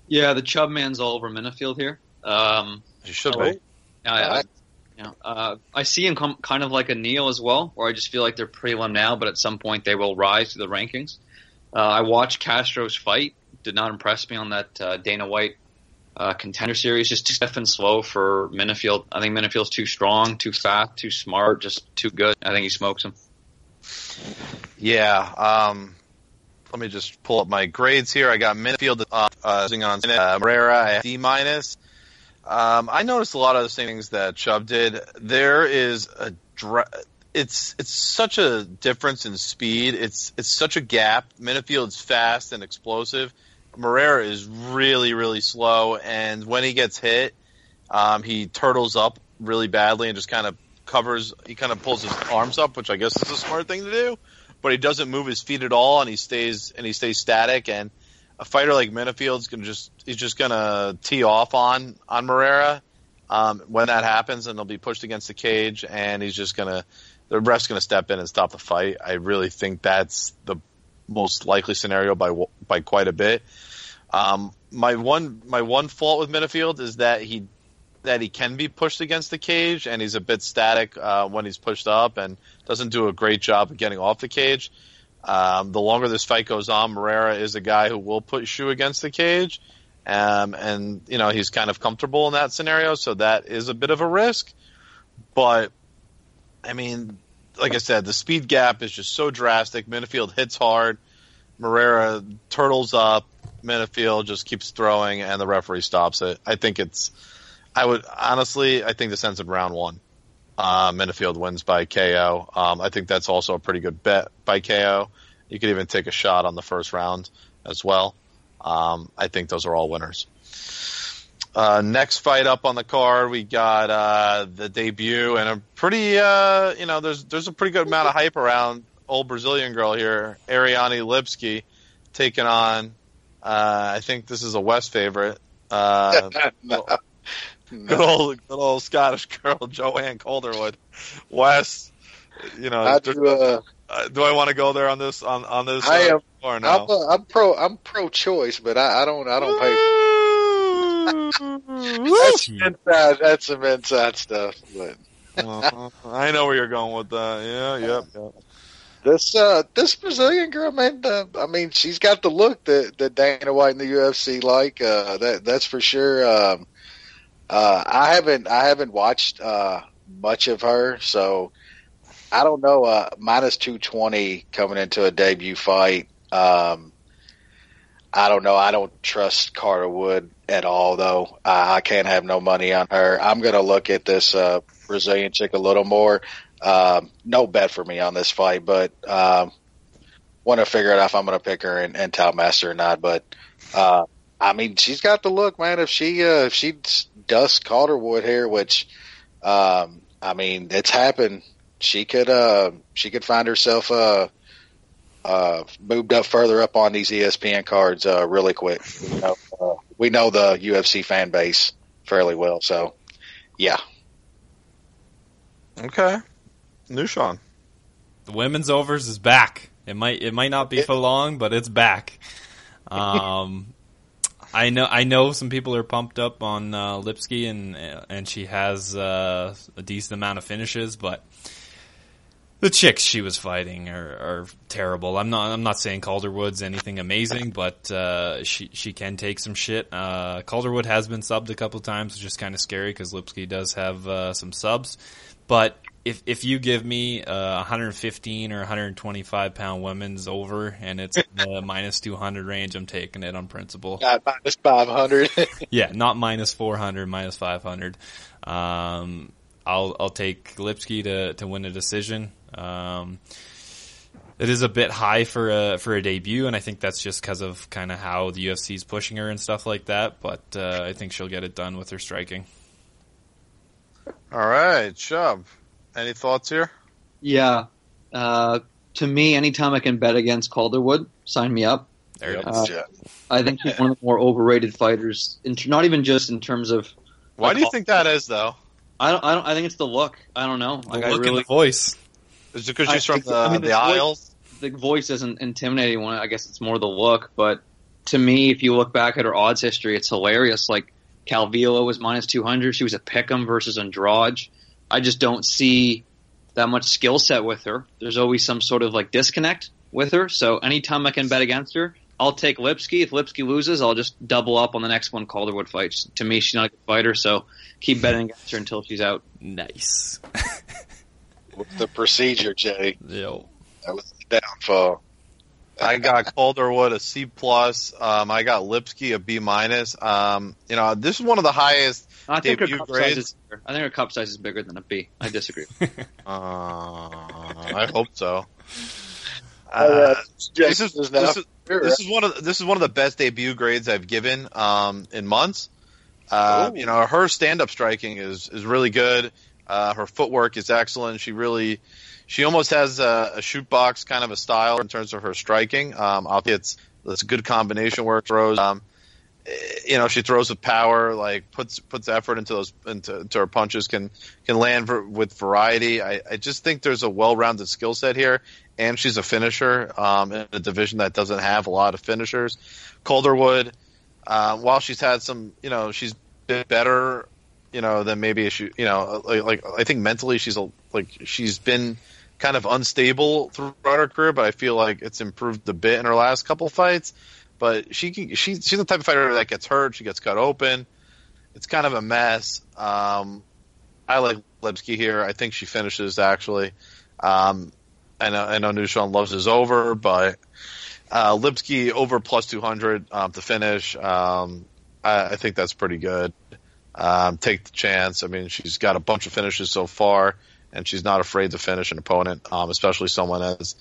Yeah, the Chubb man's all over Menifield here. You should be. I see him kind of like a Neil as well, where I just feel like they're prelim now, but at some point they will rise to the rankings. I watched Castro's fight. Did not impress me on that Dana White Contender Series. Just too stiff and slow for Menifield. I think Menifield's too strong, too fast, too smart, just too good. I think he smokes him. Yeah. Let me just pull up my grades here. I got Menifield using on Moreira at D-. I noticed a lot of the same things that Chubb did. There is it's such a difference in speed. It's such a gap. Menifield's fast and explosive. Moreira is really, really slow, and when he gets hit, he turtles up really badly and just kind of pulls his arms up, which I guess is a smart thing to do, but he doesn't move his feet at all, and he stays static. And a fighter like Menifield's he's just gonna tee off on Moreira when that happens, and he'll be pushed against the cage, and the ref's gonna step in and stop the fight. I really think that's the most likely scenario by quite a bit. My one fault with Menifield is that he can be pushed against the cage, and he's a bit static when he's pushed up, and doesn't do a great job of getting off the cage. The longer this fight goes on, Moreira is a guy who will put shoe against the cage, and he's kind of comfortable in that scenario, so that is a bit of a risk. But I mean, like I said, the speed gap is just so drastic. Menifield hits hard, Moreira turtles up, Menifield just keeps throwing, and the referee stops it. I think this ends in round 1. Menifield wins by KO. I think that's also a pretty good bet by KO. You could even take a shot on the first round as well. I think those are all winners. Next fight up on the card, we got the debut, and a pretty, there's a pretty good amount of hype around old Brazilian girl here, Ariane Lipski, taking on, I think this is a West favorite, Good old Scottish girl, Joanne Calderwood. Wes, do I want to go there on this? On this? I am. Or no? I'm pro-choice, but I don't pay. That's some inside stuff. But I know where you're going with that. Yeah. This Brazilian girl, man. I mean, she's got the look that Dana White and the UFC like. That's for sure. I haven't watched much of her, so I don't know. Minus 220 coming into a debut fight. I don't know. I don't trust Carter Wood at all, though. I can't have no money on her. I'm going to look at this Brazilian chick a little more. No bet for me on this fight, but want to figure out if I'm going to pick her and Toutmaster or not. But I mean, she's got the look, man. If she dusts Calderwood here, which I mean, it's happened. She could find herself moved up further up on these ESPN cards really quick. We know the UFC fan base fairly well, so yeah. Okay. Nushan. The women's overs is back. It might not be for long, but it's back. I know some people are pumped up on Lipski, and she has a decent amount of finishes, but the chicks she was fighting are terrible. I'm not saying Calderwood's anything amazing, but she can take some shit. Calderwood has been subbed a couple times, which is kind of scary because Lipski does have some subs. But if you give me 115 or 125 pound women's over and it's the minus 200 range, I'm taking it on principle. Not minus 500. Yeah, not minus 400, minus 500. I'll take Lipski to win a decision. It is a bit high for a debut, and I think that's just because of kind of how the UFC is pushing her and stuff like that. But I think she'll get it done with her striking. All right, Chubb. Any thoughts here? Yeah. To me, anytime I can bet against Calderwood, sign me up. There it is. I think she's one of the more overrated fighters. Not even just in terms of. Why do you think that is, though? I think it's the look. I don't know. The look and the voice. Is it because she's from the Isles? The voice doesn't intimidate anyone. I guess it's more the look. But to me, if you look back at her odds history, it's hilarious. Like Calvillo was minus 200. She was a pick'em versus Andrade. I just don't see that much skill set with her. There's always some sort of like disconnect with her. So anytime I can bet against her, I'll take Lipski. If Lipski loses, I'll just double up on the next one Calderwood fights. To me, she's not a good fighter, so keep betting against her until she's out. Nice. What's the procedure, Jay? Yo. That was the downfall. I got Calderwood a C+. I got Lipski a B-. This is one of the highest I think her debut cup grades. size is bigger. I think her cup size is bigger than a B. I disagree. I hope so. This This is one of the best debut grades I've given in months. Her stand-up striking is really good. Her footwork is excellent. She almost has a shoot box kind of a style in terms of her striking. It's a good combination where it throws. She throws with power, like puts effort into her punches, can land with variety. I just think there's a well-rounded skill set here, and she's a finisher in a division that doesn't have a lot of finishers. Calderwood, while she's had some, she's been better, than maybe I think mentally she's been kind of unstable throughout her career, but I feel like it's improved a bit in her last couple fights. But she's the type of fighter that gets hurt, she gets cut open. It's kind of a mess. I like Lipski here. I think she finishes actually. I know Nushan loves his over, but Lipski over plus 200 to finish. I think that's pretty good. Take the chance. I mean, she's got a bunch of finishes so far, and she's not afraid to finish an opponent, especially someone as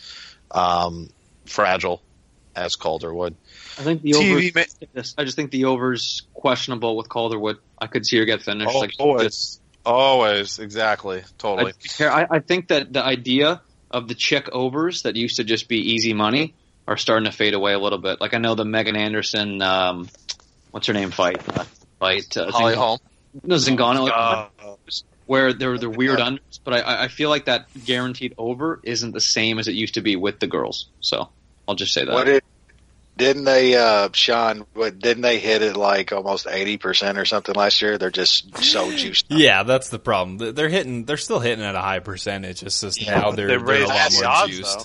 fragile as Calderwood. I think the over. I just think the over's questionable with Calderwood. I could see her get finished. Always, exactly, totally. I think that the idea of the chick overs that used to just be easy money are starting to fade away a little bit. Like I know the Megan Anderson, what's her name fight? Holly Holm. No, Zingano. Where they're weird unders, but I feel like that guaranteed over isn't the same as it used to be with the girls. So I'll just say that. Didn't they, Sean? Didn't they hit it like almost 80% or something last year? They're just so juiced. Yeah, that's the problem. They're still hitting at a high percentage. It's just now they're a lot more odds, juiced. though.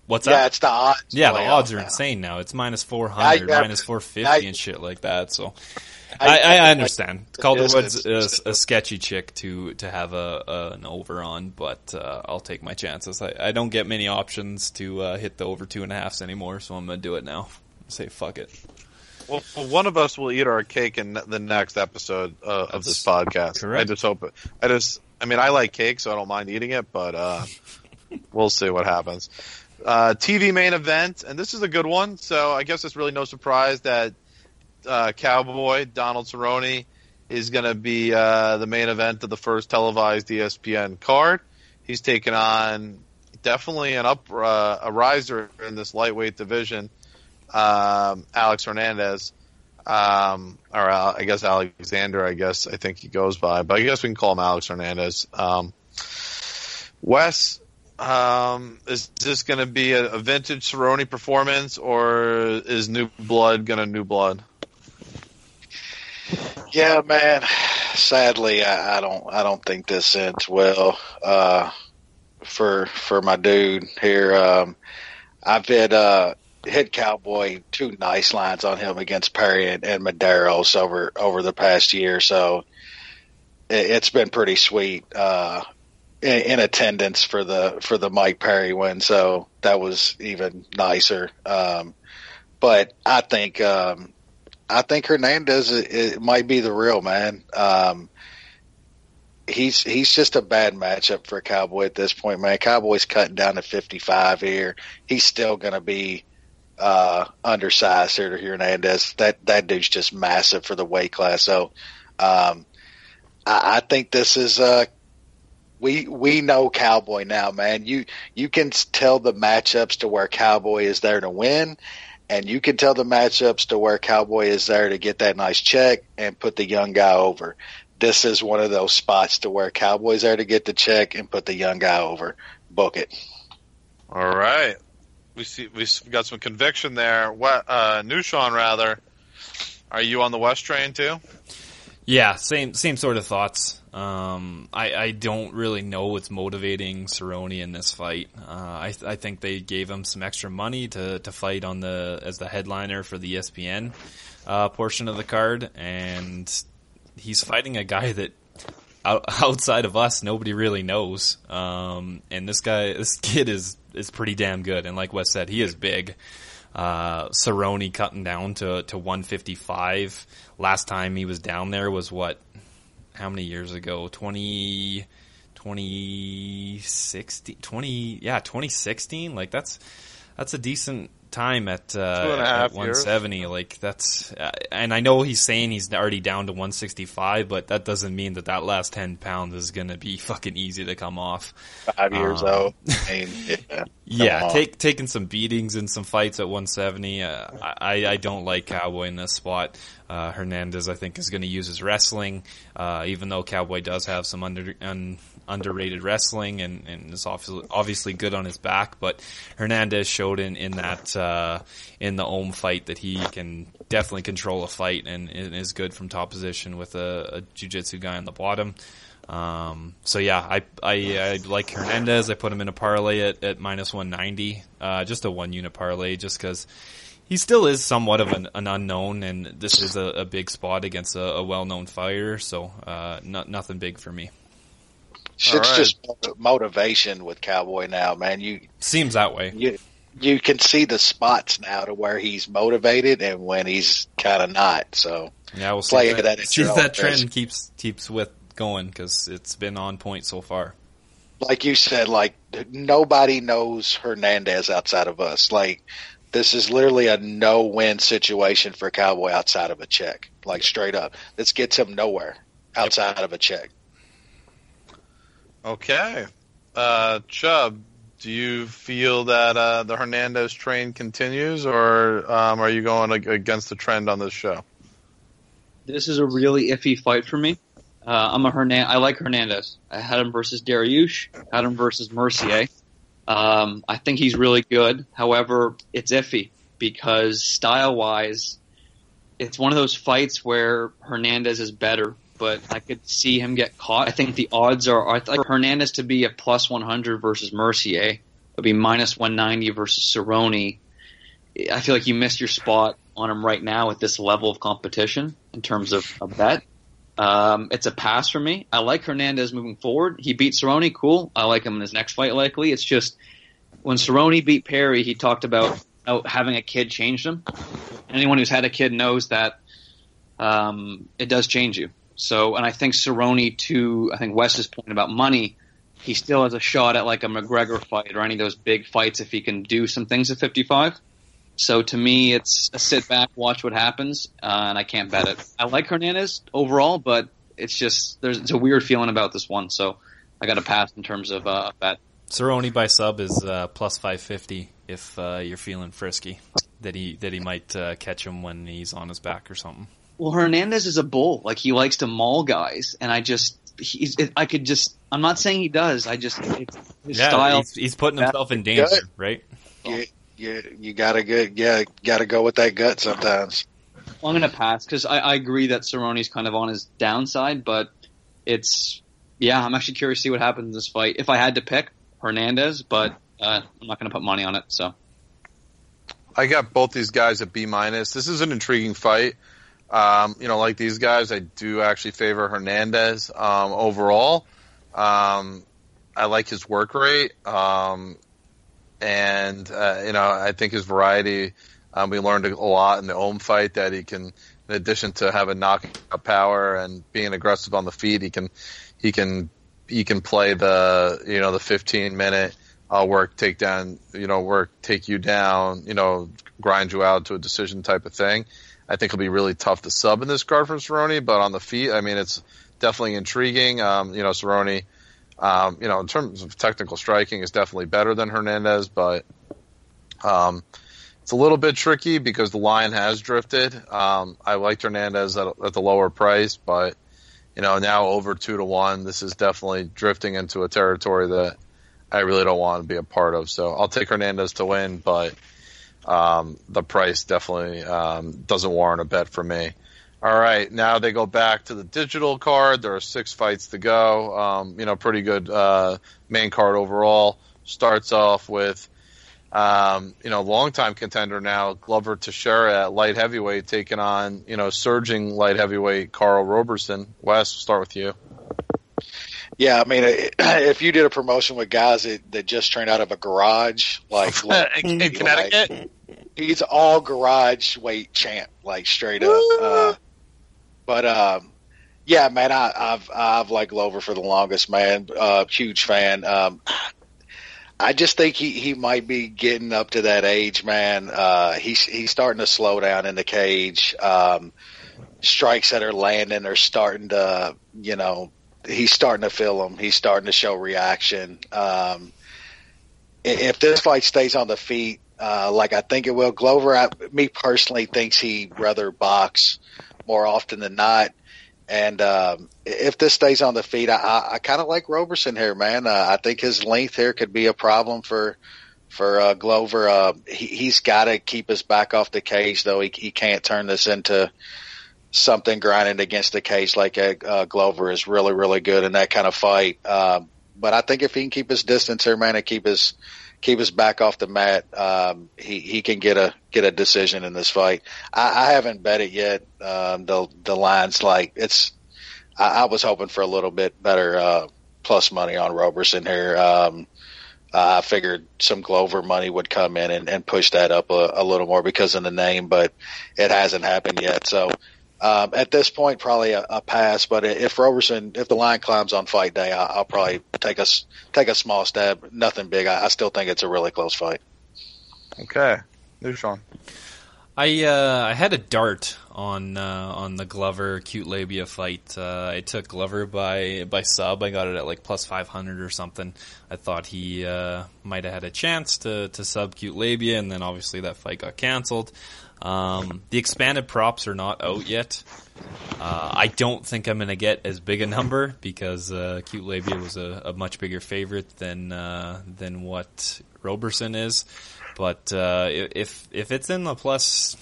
What's that? Yeah, it's the odds. Yeah, the odds are insane now. It's minus 400, minus 450 and shit like that. So I understand. Calderwood's a sketchy chick to have an over on, but I'll take my chances. I don't get many options to hit the over 2.5s anymore, so I'm going to do it now. Say fuck it. Well, one of us will eat our cake in the next episode of this podcast. Correct. I just hope it. I like cake, so I don't mind eating it, but we'll see what happens. TV main event, and this is a good one, so I guess it's really no surprise that Cowboy Donald Cerrone is going to be the main event of the first televised ESPN card. He's taken on definitely a riser in this lightweight division, Alex Hernandez, or I guess Alexander. I think he goes by, but I guess we can call him Alex Hernandez. Wes, is this going to be a vintage Cerrone performance, or is new blood going to new blood? Yeah, man. Sadly, I don't think this ends well for my dude here. I've hit Cowboy 2 nice lines on him against Perry and Medeiros over the past year, so it's been pretty sweet in attendance for the Mike Perry win. So that was even nicer. But I think Hernandez it might be the real man. He's just a bad matchup for Cowboy at this point, man. Cowboy's cutting down to 55 here. He's still going to be undersized here to Hernandez. That dude's just massive for the weight class. So I think this is we know Cowboy now, man. You can tell the matchups to where Cowboy is there to win, and you can tell the matchups to where Cowboy is there to get that nice check and put the young guy over. This is one of those spots to where Cowboy's there to get the check and put the young guy over. Book it. All right. We got some conviction there. Nushan, rather. Are you on the West train too? Yeah, same sort of thoughts. I don't really know what's motivating Cerrone in this fight. I think they gave him some extra money to fight as the headliner for the ESPN portion of the card, and he's fighting a guy that outside of us nobody really knows. And this kid is pretty damn good, and like Wes said, he is big. Cerrone cutting down to 155. Last time he was down there was how many years ago? 2016. Like that's a decent time at 170. Years. Like that's, and I know he's saying he's already down to 165, but that doesn't mean that last 10 pounds is going to be fucking easy to come off. 5 years old. Taking some beatings in some fights at 170. I don't like Cowboy in this spot. Hernandez, I think, is going to use his wrestling, even though Cowboy does have some underrated wrestling and is obviously good on his back. But Hernandez showed in the Ohm fight that he can definitely control a fight and is good from top position with a jiu-jitsu guy on the bottom. So yeah, I like Hernandez. I put him in a parlay at minus 190, just a 1-unit parlay, just because he still is somewhat of an unknown, and this is a big spot against a well-known fighter. So nothing big for me. Shit's just motivation with Cowboy now, man. Seems that way. You can see the spots now to where he's motivated and when he's kind of not. So yeah, we'll see if that trend keeps with going, because it's been on point so far. Like you said, like nobody knows Hernandez outside of us. Like this is literally a no-win situation for Cowboy outside of a check. Like straight up, this gets him nowhere outside of a check. Okay, Chubb, do you feel that the Hernandez train continues, or are you going against the trend on this show? This is a really iffy fight for me. I like Hernandez. I had him versus Dariush, had him versus Mercier. I think he's really good. However, it's iffy because style-wise, it's one of those fights where Hernandez is better, but I could see him get caught. I think the odds are for Hernandez to be a plus 100 versus Mercier. It would be minus 190 versus Cerrone. I feel like you missed your spot on him right now at this level of competition in terms of a bet. It's a pass for me. I like Hernandez moving forward. He beat Cerrone, cool. I like him in his next fight likely. It's just when Cerrone beat Perry, he talked about having a kid changed him. Anyone who's had a kid knows that it does change you. So, and I think Cerrone, to I think Wes's point about money, he still has a shot at like a McGregor fight or any of those big fights if he can do some things at 55. So to me, it's a sit back, watch what happens, and I can't bet it. I like Hernandez overall, but it's just it's a weird feeling about this one, so I got to pass in terms of bet. Cerrone by sub is plus 550 if you're feeling frisky that he might catch him when he's on his back or something. Well, Hernandez is a bull. Like, he likes to maul guys, and I'm not saying he does. His style. He's putting himself in danger, right? You gotta go with that gut sometimes. Well, I'm going to pass because I agree that Cerrone's kind of on his downside, but I'm actually curious to see what happens in this fight. If I had to pick, Hernandez, but I'm not going to put money on it. So I got both these guys at B-. This is an intriguing fight. Like these guys, I do actually favor Hernandez overall. I like his work rate, and I think his variety. We learned a lot in the Ohm fight that he can, in addition to having knockout power and being aggressive on the feet, he can play the 15-minute take you down, grind you out to a decision type of thing. I think it'll be really tough to sub in this card from Cerrone, but on the feet, I mean, it's definitely intriguing. Cerrone, in terms of technical striking, is definitely better than Hernandez, but it's a little bit tricky because the line has drifted. I liked Hernandez at the lower price, but now over 2-1, this is definitely drifting into a territory that I really don't want to be a part of. So I'll take Hernandez to win, but the price definitely doesn't warrant a bet for me. All right, now they go back to the digital card. There are 6 fights to go. Pretty good main card overall. Starts off with longtime contender now, Glover Teixeira at light heavyweight, taking on, surging light heavyweight Carl Roberson. Wes, we'll start with you. Yeah, I mean, if you did a promotion with guys that just trained out of a garage, in Connecticut, he's all garage weight champ, like straight up. Yeah, man, I've liked Glover for the longest, man. Huge fan. I just think he might be getting up to that age, man. He's starting to slow down in the cage. Strikes that are landing are starting to, he's starting to feel them. He's starting to show reaction. If this fight stays on the feet, like I think it will, Glover, me personally, thinks he'd rather box more often than not. And if this stays on the feet, I kind of like Roberson here, man. I think his length here could be a problem for Glover. He's got to keep his back off the cage, though. He can't turn this into something grinding against the cage like Glover is really, really good in that kind of fight. But I think if he can keep his distance here, man, and keep his back off the mat, he can get a decision in this fight. I haven't bet it yet. The line's like I was hoping for a little bit better plus money on Roberson here. I figured some Glover money would come in and push that up a little more because of the name, but it hasn't happened yet. So at this point, probably a pass. But if the line climbs on fight day, I'll probably take a small stab. Nothing big. I still think it's a really close fight. Okay, there's Sean. I had a dart on the Glover Cute Labia fight. I took Glover by sub. I got it at like plus 500 or something. I thought he might have had a chance to sub Cute Labia, and then obviously that fight got canceled. The expanded props are not out yet. I don't think I'm going to get as big a number because Cute Labia was a much bigger favorite than what Roberson is. But if it's in the plus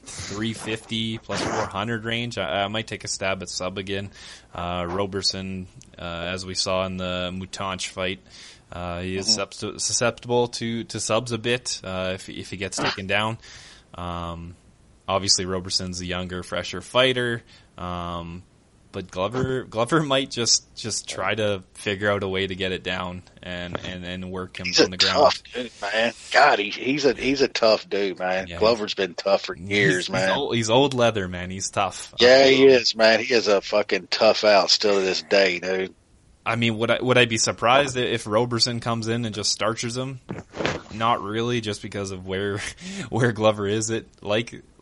350, plus 400 range, I might take a stab at sub again. Roberson, as we saw in the Moutanche fight, he is susceptible to subs a bit if he gets taken down. Obviously Roberson's a younger, fresher fighter, but Glover might just try to figure out a way to get it down and work him on the ground. Tough dude, man. God, he's a tough dude, man. Yeah, Glover's been tough for years, man. He's old leather, man. He's tough. Yeah, he is, man. He is a fucking tough out still to this day, dude. I mean, would I be surprised if Roberson comes in and just starches him? Not really, just because of where Glover is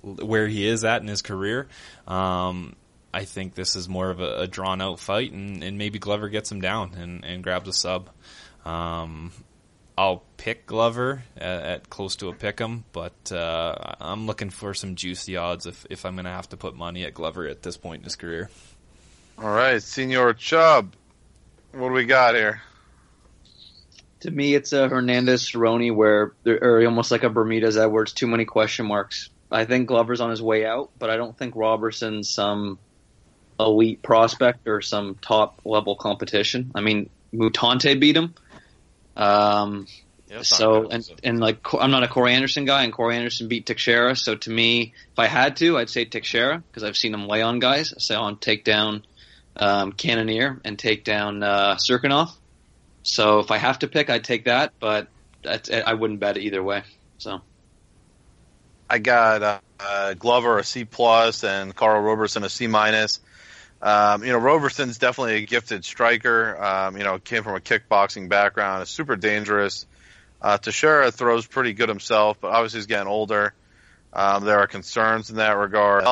where he is at in his career. I think this is more of a drawn out fight, and maybe Glover gets him down and grabs a sub. I'll pick Glover at close to a pick'em, but I'm looking for some juicy odds if I'm going to have to put money at Glover at this point in his career. All right, Senor Chubb, what do we got here? To me, it's a Hernandez-Cerrone where or almost like a Bermudez-Edwards, too many question marks. I think Glover's on his way out, but I don't think Roberson's some elite prospect or some top-level competition. I mean, Mutante beat him. So, and like, I'm not a Corey Anderson guy, and Corey Anderson beat Teixeira. So to me, if I had to, I'd say Teixeira, because I've seen him lay on guys. I saw him take down Cannonier and take down Serkinov. So if I have to pick, I'd take that, but I wouldn't bet it either way. So I got Glover a C+, and Carl Roberson a C-. Roberson's definitely a gifted striker. Came from a kickboxing background. Is super dangerous. Teixeira throws pretty good himself, but obviously he's getting older. There are concerns in that regard.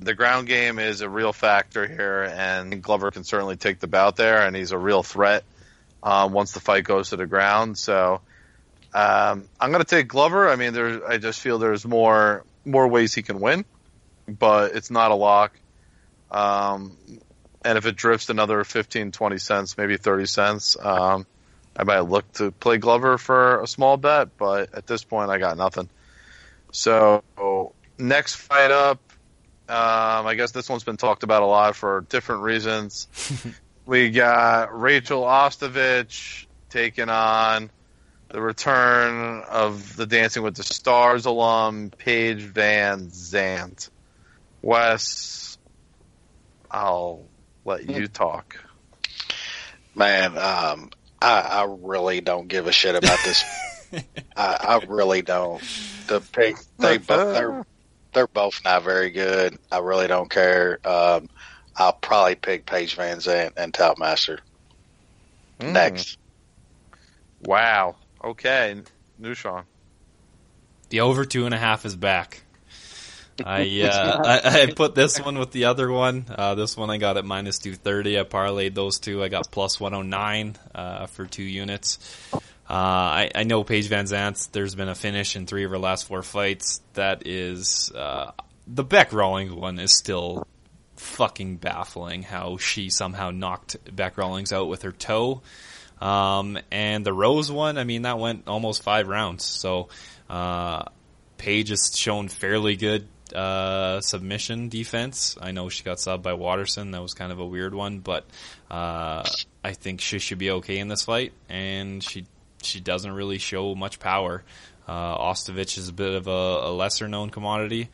The ground game is a real factor here, and Glover can certainly take the bout there, and he's a real threat once the fight goes to the ground. So I'm going to take Glover. I mean, I just feel there's more ways he can win, but it's not a lock. And if it drifts another 15, 20 cents, maybe 30 cents, I might look to play Glover for a small bet, but at this point I got nothing. So next fight up, I guess this one's been talked about a lot for different reasons. We got Rachel Ostovich taking on the return of the Dancing with the Stars alum, Paige Van Zandt. Wes, I'll let you talk. Man, I really don't give a shit about this. I really don't. They're both not very good. I really don't care. I'll probably pick Paige Van Zandt and Toutmaster. Next. Wow. Okay. Nushan. The over 2.5 is back. I put this one with the other one. This one I got at minus 230. I parlayed those two. I got plus 109 for 2 units. I know Paige Van Zandt, there's been a finish in 3 of her last 4 fights. That is, the Beck Rawlings one is still fucking baffling how she somehow knocked Beck Rawlings out with her toe. And the Rose one, I mean, that went almost 5 rounds. So, Paige has shown fairly good, submission defense. I know she got subbed by Watterson. That was kind of a weird one, but, I think she should be okay in this fight. And she doesn't really show much power. Ostovich is a bit of a lesser known commodity.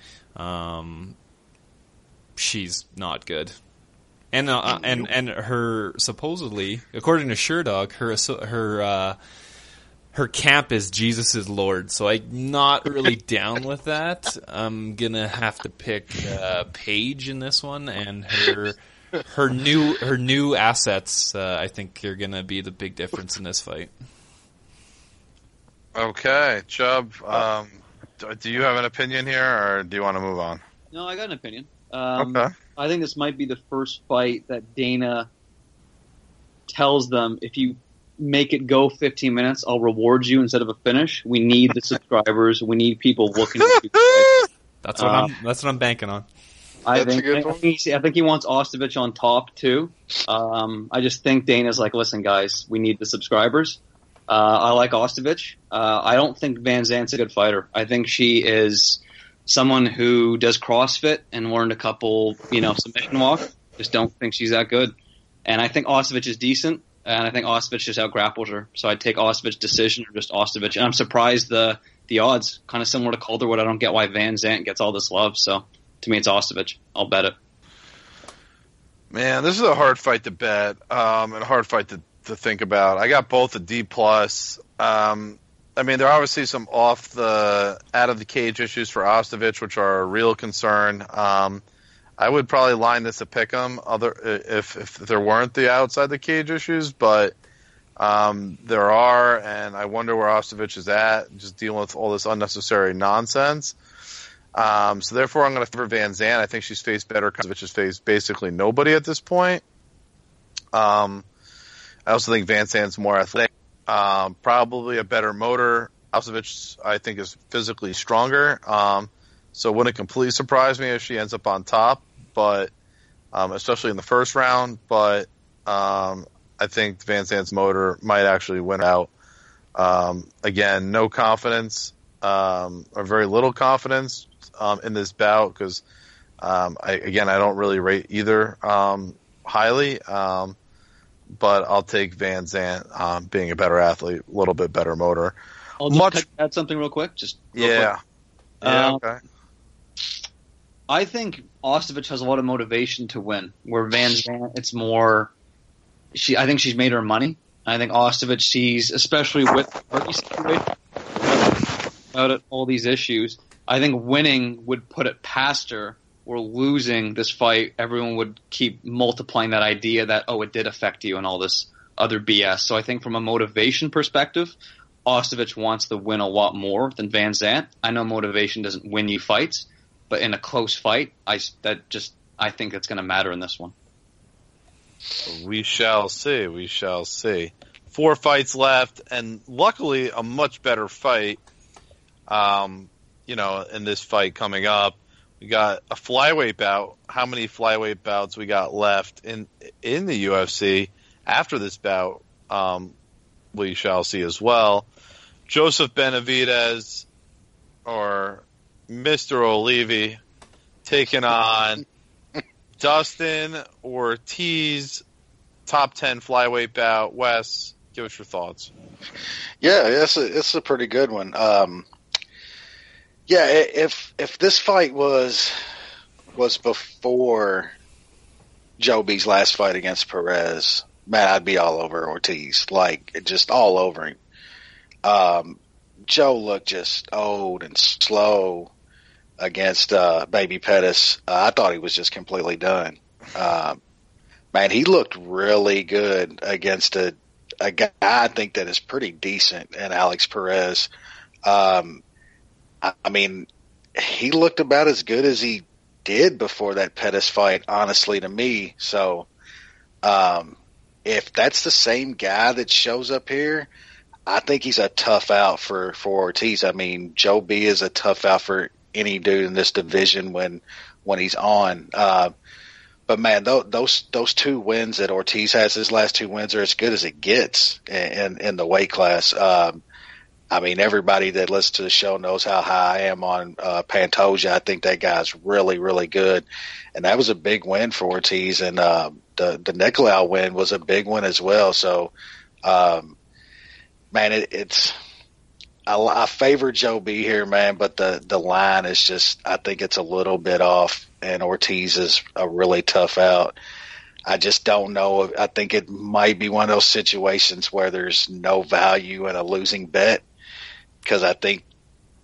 She's not good. And her supposedly, according to Sherdog, her camp is Jesus is Lord. So I'm not really down with that. I'm gonna have to pick Paige in this one, and her new assets. I think are gonna be the big difference in this fight. Okay, Chubb, do you have an opinion here, or do you want to move on? No, I got an opinion. Okay. I think this might be the first fight that Dana tells them, if you make it go 15 minutes, I'll reward you instead of a finish. We need the subscribers. We need people looking at you. That's what I'm banking on. I think he wants Ostovich on top too. I just think Dana's like, listen, guys, we need the subscribers. I like Ostovich. I don't think Van Zandt's a good fighter. I think she is someone who does CrossFit and learned a couple, submission walk. Just don't think she's that good. And I think Ostovich is decent, and I think Ostovich just out-grapples her. So I'd take Ostovich decision or just Ostovich. And I'm surprised the odds, kind of similar to Calderwood. I don't get why Van Zandt gets all this love. So to me, it's Ostovich. I'll bet it. Man, this is a hard fight to bet, and a hard fight to think about. I got both a D+. I mean, there are obviously some out of the cage issues for Ostovich, which are a real concern. I would probably line this a pick'em if there weren't the outside the cage issues, but there are, and I wonder where Ostovich is at, just dealing with all this unnecessary nonsense. So therefore, I'm going to favor Van Zandt. I think she's faced better. Ostovich has faced basically nobody at this point. I also think Van Zandt's more athletic, probably a better motor. Ostovich, I think, is physically stronger. So it wouldn't completely surprise me if she ends up on top. But especially in the first round. But I think Van Zandt's motor might actually win out. Again, no confidence or very little confidence in this bout because, I don't really rate either highly. But I'll take Van Zandt being a better athlete, a little bit better motor. I'll just add something real quick. Yeah, okay. I think Ostovich has a lot of motivation to win, where Van Zandt, it's more. I think she's made her money. I think Ostovich sees, especially with her situation, about it, all these issues. I think winning would put it past her. Or losing this fight, everyone would keep multiplying that idea that, it did affect you and all this other BS. So I think from a motivation perspective, Ostovich wants the win a lot more than Van Zandt. I know motivation doesn't win you fights, but in a close fight, I think it's going to matter in this one. We shall see. We shall see. 4 fights left, and luckily a much better fight, in this fight coming up. We got a flyweight bout. How many flyweight bouts we got left in the UFC after this bout? We shall see as well. Joseph Benavidez or Mr. Olivi taking on Dustin Ortiz, top 10 flyweight bout. Wes, give us your thoughts. Yeah, it's a pretty good one. Yeah, if this fight was before Joe B's last fight against Perez, man, I'd be all over Ortiz, like just all over him. Joe looked just old and slow against Baby Pettis. I thought he was just completely done. Man, he looked really good against a guy I think that is pretty decent in Alex Perez. I mean, he looked about as good as he did before that Pettis fight, honestly, to me. So, if that's the same guy that shows up here, I think he's a tough out for Ortiz. I mean, Joe B is a tough out for any dude in this division when he's on. But man, those 2 wins that Ortiz has, his last 2 wins are as good as it gets in the weight class. I mean, everybody that listens to the show knows how high I am on Pantoja. I think that guy's really, really good. And that was a big win for Ortiz. And the Nicolau win was a big one as well. So, man, I favor Joe B here, man, but the line is just, I think it's a little bit off. And Ortiz is a really tough out. I just don't know. I think it might be one of those situations where there's no value in a losing bet. Because I think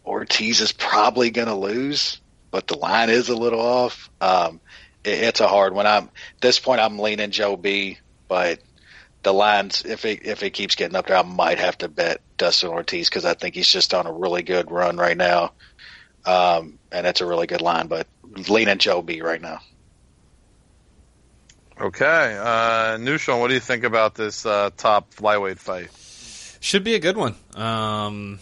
Ortiz is probably going to lose, but the line is a little off. It's a hard one. At this point, I'm leaning Joe B, but the lines, if it keeps getting up there, I might have to bet Dustin Ortiz because I think he's just on a really good run right now, and it's a really good line. But leaning Joe B right now. Okay, Nushan, what do you think about this top flyweight fight? Should be a good one.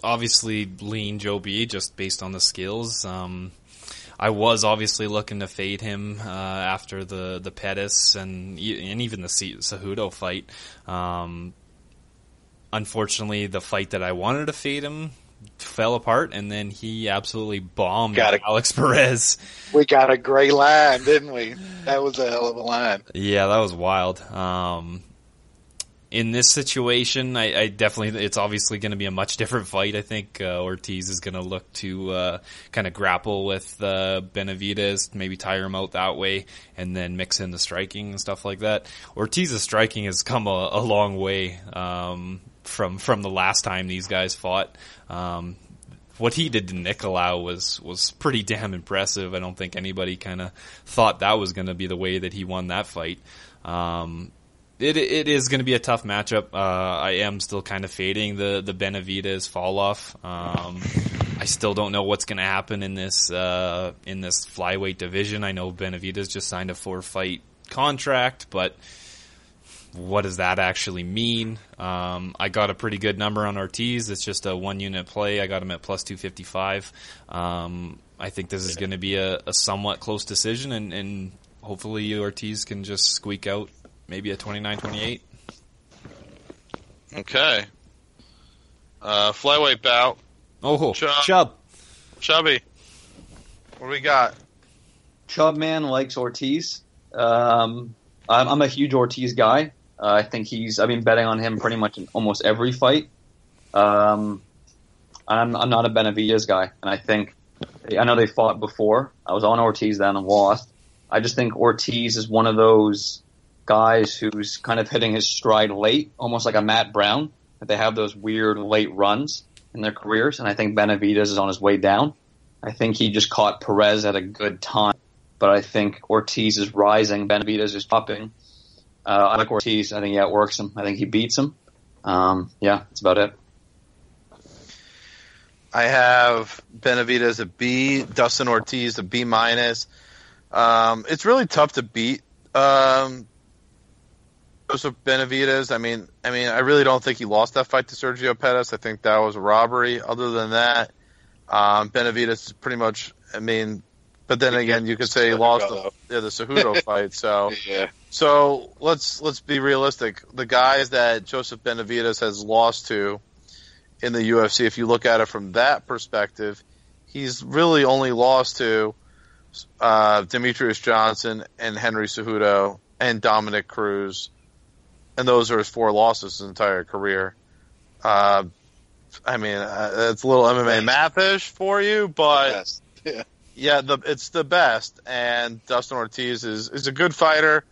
Obviously, lean Joe B just based on the skills. I was obviously looking to fade him after the Pettis and even the Cejudo fight. Unfortunately, the fight that I wanted to fade him fell apart, and then he absolutely bombed Alex Perez. We got a great line, didn't we? That was a hell of a line. Yeah, that was wild. In this situation, I definitely, it's obviously going to be a much different fight. I think Ortiz is going to look to kind of grapple with Benavidez, maybe tire him out that way, and then mix in the striking and stuff like that. Ortiz's striking has come a long way from the last time these guys fought. What he did to Nicolau was pretty damn impressive. I don't think anybody kind of thought that was going to be the way that he won that fight. It is going to be a tough matchup. I am still kind of fading the Benavidez fall off. I still don't know what's going to happen in this flyweight division. I know Benavidez just signed a 4-fight contract, but what does that actually mean? I got a pretty good number on Ortiz. It's just a 1-unit play. I got him at plus 255. I think this is going to be a somewhat close decision, and hopefully Ortiz can just squeak out maybe a 29-28. Okay. Flyweight bout. Oh, Chubb. Chubb. Chubby. What do we got? Chubb man likes Ortiz. I'm a huge Ortiz guy. I think I've been betting on him pretty much in almost every fight. I'm not a Benavidez guy, and I know they fought before. I was on Ortiz then and lost. I just think Ortiz is one of those guys who's kind of hitting his stride late, almost like a Matt Brown. That they have those weird late runs in their careers, and I think Benavidez is on his way down. I think he just caught Perez at a good time, but I think Ortiz is rising, Benavidez is dropping. I like Ortiz. I think he outworks him. I think he beats him. That's about it. I have Benavidez a B, Dustin Ortiz a B minus. It's really tough to beat Joseph Benavidez. I mean, I really don't think he lost that fight to Sergio Pettis. I think that was a robbery. Other than that, Benavidez is pretty much. But then again, you could say he lost the Cejudo fight. So yeah. So let's be realistic. The guys that Joseph Benavidez has lost to in the UFC, if you look at it from that perspective, he's really only lost to Demetrius Johnson and Henry Cejudo and Dominic Cruz, and those are his 4 losses his entire career. It's a little MMA mathish for you, but it's the best. And Dustin Ortiz is a good fighter.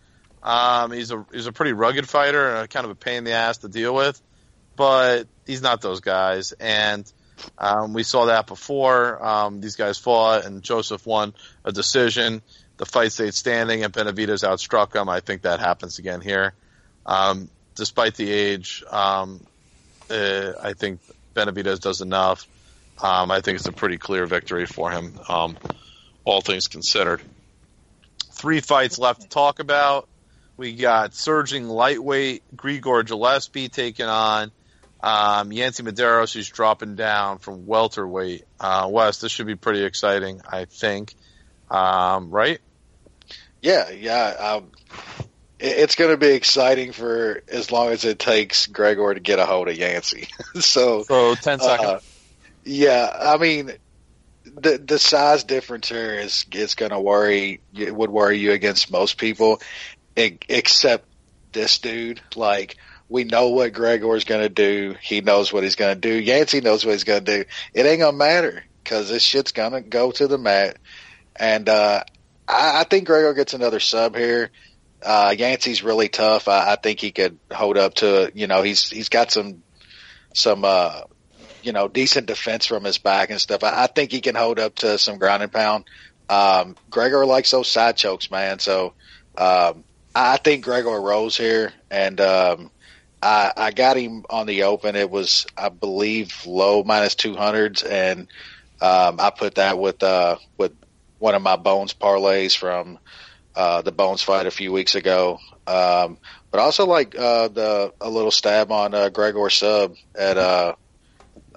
He's a pretty rugged fighter and kind of a pain in the ass to deal with, but he's not those guys. And we saw that before. These guys fought, and Joseph won a decision. The fight stayed standing, and Benavidez outstruck him. I think that happens again here. Despite the age, I think Benavidez does enough. I think it's a pretty clear victory for him, all things considered. 3 fights left to talk about. We got surging lightweight Grigor Gillespie taking on Yancy Medeiros, who's dropping down from welterweight. Wes, this should be pretty exciting, I think. Right? Yeah. It's going to be exciting for as long as it takes Gregor to get a hold of Yancy. so 10 seconds. The size difference here is going to worry you against most people, except this dude. Like, we know what Gregor's going to do. He knows what he's going to do. Yancy knows what he's going to do. It ain't going to matter because this shit's going to go to the mat. And I think Gregor gets another sub here. Yancy's really tough. I think he could hold up to, he's got some decent defense from his back and stuff. I think he can hold up to some ground and pound. Gregor likes those side chokes, man. So I think Gregor rolls here, and I got him on the open. It was, I believe, low -200s, and I put that with one of my Bones parlays from the Bones fight a few weeks ago. But also like a little stab on Gregor sub at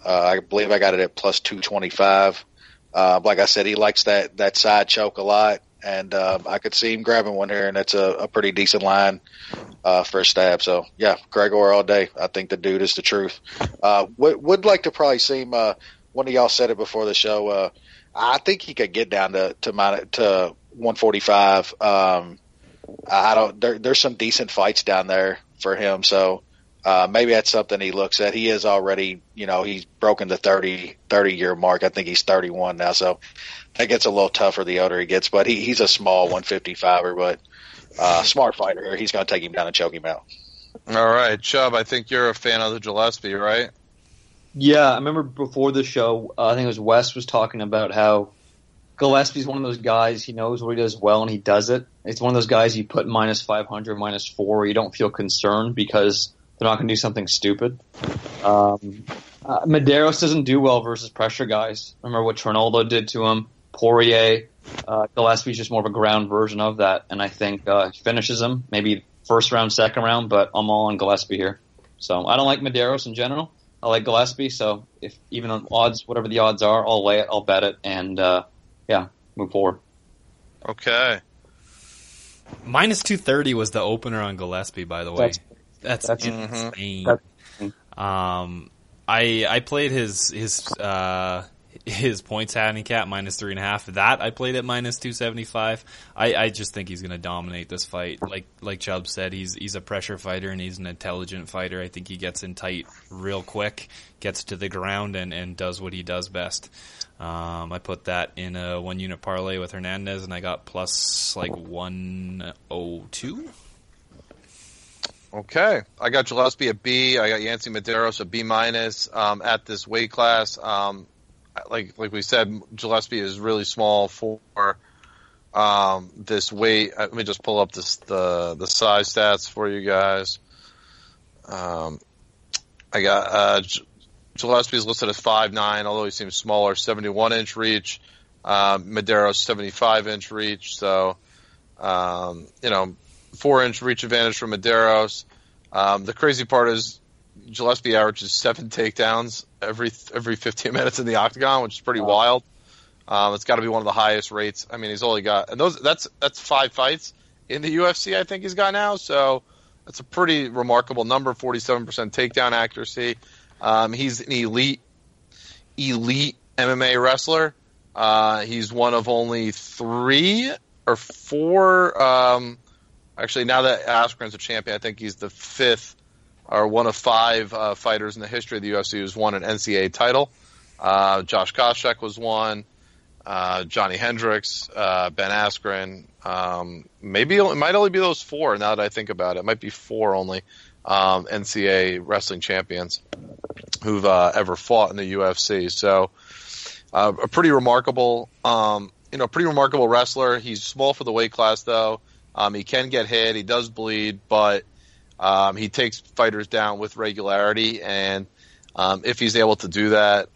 I believe I got it at +225. Like I said, he likes that side choke a lot, and I could see him grabbing one here, and that's a pretty decent line for a stab. So yeah, Gregor all day. I think the dude is the truth. Would like to probably see him. One of y'all said it before the show. I think he could get down to 145. There's some decent fights down there for him, so maybe that's something he looks at. He is already, he's broken the 30-year mark. I think he's 31 now, so that gets a little tougher the older he gets. But he's a small 155er, but smart fighter here. He's going to take him down and choke him out. All right, Chubb, I think you're a fan of the Gillespie, right? Yeah, I remember before the show, I think it was Wes was talking about how Gillespie's one of those guys, he knows what he does well, and he does it. It's one of those guys you put -500, -4, you don't feel concerned because they're not going to do something stupid. Medeiros doesn't do well versus pressure guys. Remember what Trinaldo did to him, Poirier. Gillespie's just more of a ground version of that, and I think he finishes him, maybe first round, second round, but I'm all on Gillespie here. So I don't like Medeiros in general. I like Gillespie, so if even on odds, whatever the odds are, I'll lay it, I'll bet it, and move forward. Okay. Minus 230 was the opener on Gillespie, by the way. That's insane. I played his points handicap minus 3.5. That I played at minus 275. I just think he's going to dominate this fight. Like Chubb said, he's a pressure fighter and he's an intelligent fighter. I think he gets in tight real quick, gets to the ground, and does what he does best. I put that in a 1-unit parlay with Hernandez, and I got plus like 102. Okay, I got Gillespie a B. I got Yancy Medeiros a B minus at this weight class. Like we said, Gillespie is really small for this weight. Let me just pull up the size stats for you guys. I got Gillespie is listed as 5'9", although he seems smaller. 71-inch reach. Medeiros 75-inch reach. So 4-inch reach advantage for Medeiros. The crazy part is Gillespie averages 7 takedowns every 15 minutes in the octagon, which is pretty wild. It's got to be one of the highest rates. I mean, he's only got, and that's 5 fights in the UFC. I think he's got now, so that's a pretty remarkable number. 47% takedown accuracy. He's an elite MMA wrestler. He's one of only 3 or 4. Actually, now that Askren's a champion, I think he's the 5th or one of 5 fighters in the history of the UFC who's won an NCAA title. Josh Koscheck was one. Johnny Hendricks, Ben Askren. Maybe it might only be those 4 now that I think about it. It might be 4 only NCAA wrestling champions who've ever fought in the UFC. So a pretty remarkable, pretty remarkable wrestler. He's small for the weight class, though. He can get hit. He does bleed, but he takes fighters down with regularity. And if he's able to do that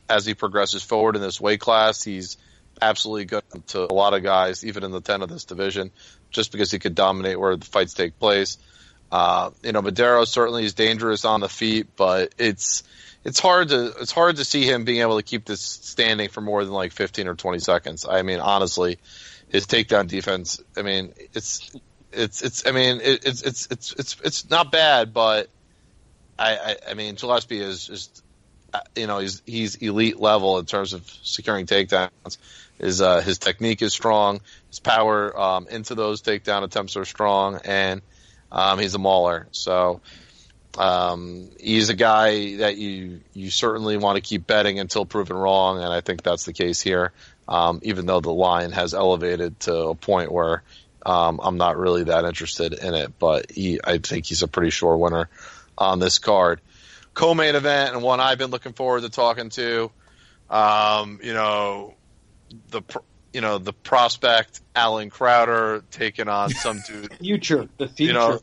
as he progresses forward in this weight class, he's absolutely good to a lot of guys, even in the 10 of this division, just because he could dominate where the fights take place. Medeiros certainly is dangerous on the feet, but it's hard to see him being able to keep this standing for more than like 15 or 20 seconds. I mean, honestly, his takedown defense, I mean, it's not bad, but I mean, Gillespie is just, he's elite level in terms of securing takedowns. His technique is strong. His power into those takedown attempts are strong, and he's a mauler. So he's a guy that you certainly want to keep betting until proven wrong, and I think that's the case here. Even though the line has elevated to a point where I'm not really that interested in it, but I think he's a pretty sure winner on this card. Co-main event, and one I've been looking forward to talking to. The prospect Alan Crowder taking on some dude. The future. The future.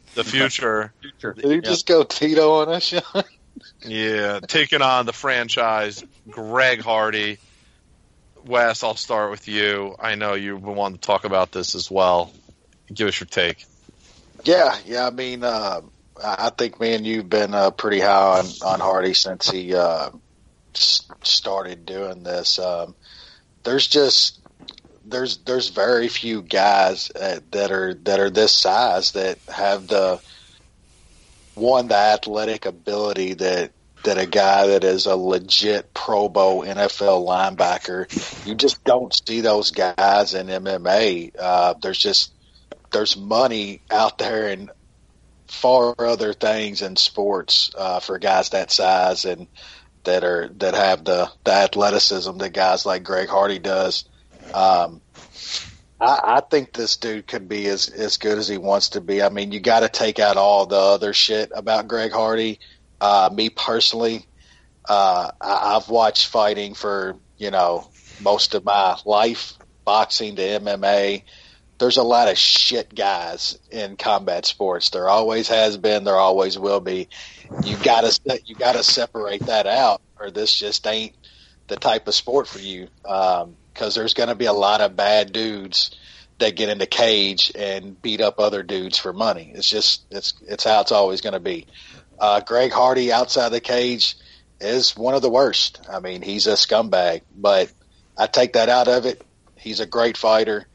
Did you just go Tito on us, Sean? Yeah, taking on the franchise Greg Hardy. Wes, I'll start with you. I know you've been wanting to talk about this as well. Give us your take. Yeah. I mean, I think me and you've been pretty high on Hardy since he started doing this. There's very few guys that are this size that have the athletic ability that a guy that is a legit Pro Bowl NFL linebacker. You just don't see those guys in MMA. There's money out there in far other things in sports for guys that size and that have the athleticism that guys like Greg Hardy does. I think this dude could be as good as he wants to be. I mean, you got to take out all the other shit about Greg Hardy. Me personally, I've watched fighting for, most of my life, boxing to MMA. There's a lot of shit guys in combat sports. There always has been. There always will be. You gotta separate that out, or this just ain't the type of sport for you. Because there's going to be a lot of bad dudes that get in the cage and beat up other dudes for money. It's how it's always going to be. Greg Hardy outside the cage is one of the worst. I mean, he's a scumbag, but I take that out of it. He's a great fighter.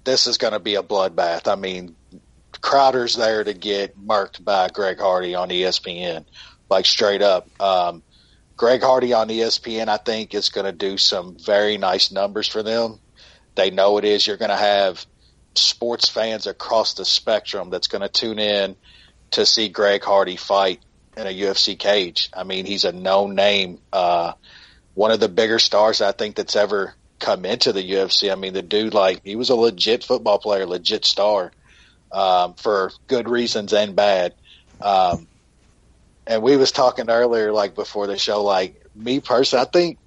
this is going to be a bloodbath. I mean, Crowder's there to get murked by Greg Hardy on ESPN, like straight up. Greg Hardy on ESPN, I think, is going to do some very nice numbers for them. They know it is. You're going to have sports fans across the spectrum that's going to tune in to see Greg Hardy fight in a UFC cage. I mean, he's a known name. One of the bigger stars I think that's ever come into the UFC. I mean, the dude, like, he was a legit football player, legit star, for good reasons and bad. And we was talking earlier, like before the show, like me personally, I think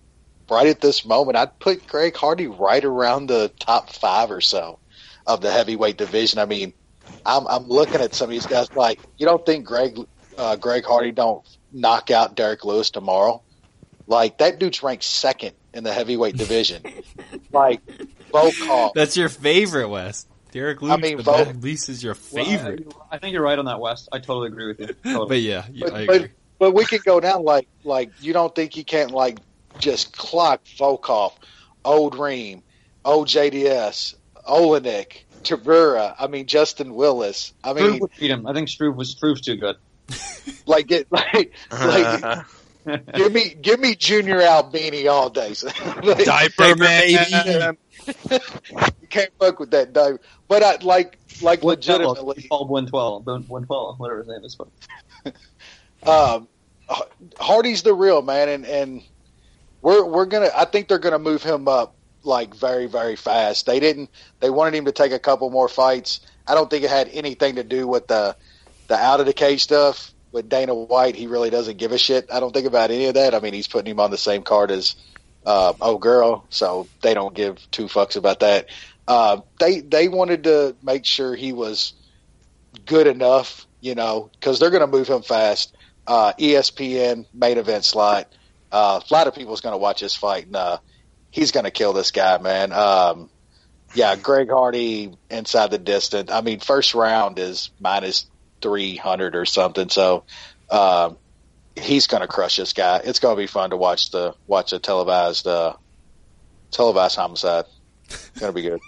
right at this moment, I'd put Greg Hardy right around the top 5 or so of the heavyweight division. I mean, I'm looking at some of these guys like, you don't think Greg Hardy don't knock out Derek Lewis tomorrow? Like, that dude's ranked 2nd in the heavyweight division. Like, Volkov. That's your favorite, Wes. Derek Lewis, Lewis is your favorite. Well, I think you're right on that, Wes. I totally agree with you. Totally. But yeah, I agree. But we can go down like you don't think you can't like just clock Volkov, Old Reem, OJDS, Olenek, Tavura. I mean, Justin Willis. I mean, Struve would beat him. I think Struve's too good. Give me Junior Albini all day. Like, Diaper baby. You can't fuck with that diaper. But I like legitimately. Win 12, whatever his name is. Hardy's the real man, and we're gonna. I think they're gonna move him up like very, very fast. They wanted him to take a couple more fights. I don't think it had anything to do with the out of the cage stuff with Dana White. He really doesn't give a shit, I don't think, about any of that. I mean, he's putting him on the same card as girl, so they don't give two fucks about that. They wanted to make sure he was good enough, because they're going to move him fast. ESPN main event slot. A lot of people's going to watch this fight, and he's going to kill this guy, man. Greg Hardy inside the distance. I mean, first round is minus 300 or something, so he's going to crush this guy. It's going to be fun to watch a televised homicide. It's going to be good.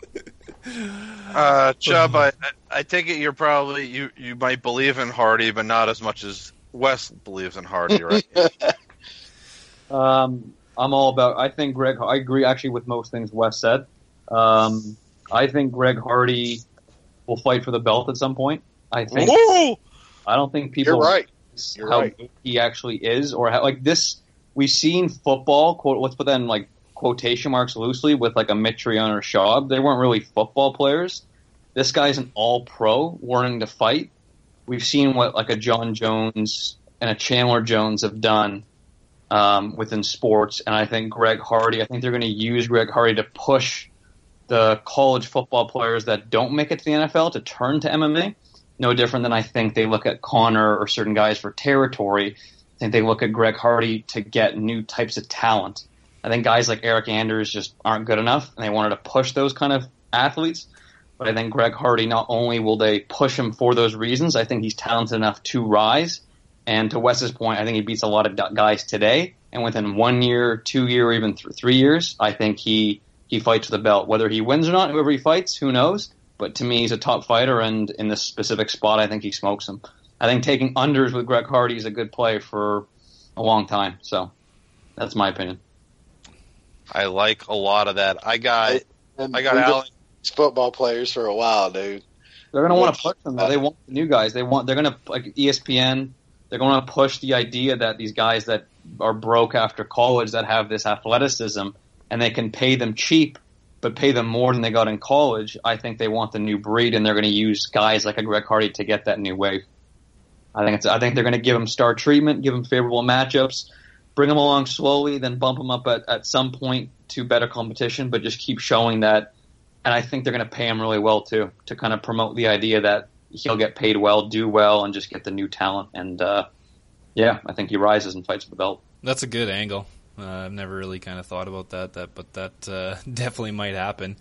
Chubb, I take it you're probably you might believe in Hardy, but not as much as Wes believes in Hardy, right? I'm all about. I agree actually with most things Wes said. I think Greg Hardy will fight for the belt at some point. I don't think people. You're right. Good he actually is, or how, like this. We've seen football. Let's put that in like quotation marks loosely with like a Mitrione or Chubb. They weren't really football players. This guy's an all-pro, wanting to fight. We've seen what like a John Jones and a Chandler Jones have done within sports, and I think Greg Hardy. I think they're going to use Greg Hardy to push the college football players that don't make it to the NFL to turn to MMA. No different than I think they look at Connor or certain guys for territory. I think they look at Greg Hardy to get new types of talent. I think guys like Eric Anders just aren't good enough, and they wanted to push those kind of athletes. But I think Greg Hardy, not only will they push him for those reasons, I think he's talented enough to rise. And to Wes's point, I think he beats a lot of guys today. And within 1 year, 2 year, or even 3 years, I think he fights for the belt. Whether he wins or not, whoever he fights, who knows? But to me, he's a top fighter, and in this specific spot, I think he smokes him. I think taking unders with Greg Hardy is a good play for a long time. So that's my opinion. I like a lot of that. I got Alan. Football players for a while, dude. They're going to want to push them, though. They want the new guys. They're going to, like ESPN, they're going to push the idea that these guys that are broke after college that have this athleticism and they can pay them cheap, but pay them more than they got in college. I think they want the new breed, and they're going to use guys like a Greg Hardy to get that new wave. I think they're going to give him star treatment, give him favorable matchups, bring him along slowly, then bump him up at some point to better competition, but just keep showing that. And I think they're going to pay him really well, too, to kind of promote the idea that he'll get paid well, do well, and just get the new talent. And, I think he rises and fights for the belt. That's a good angle. I've never really kind of thought about but that definitely might happen.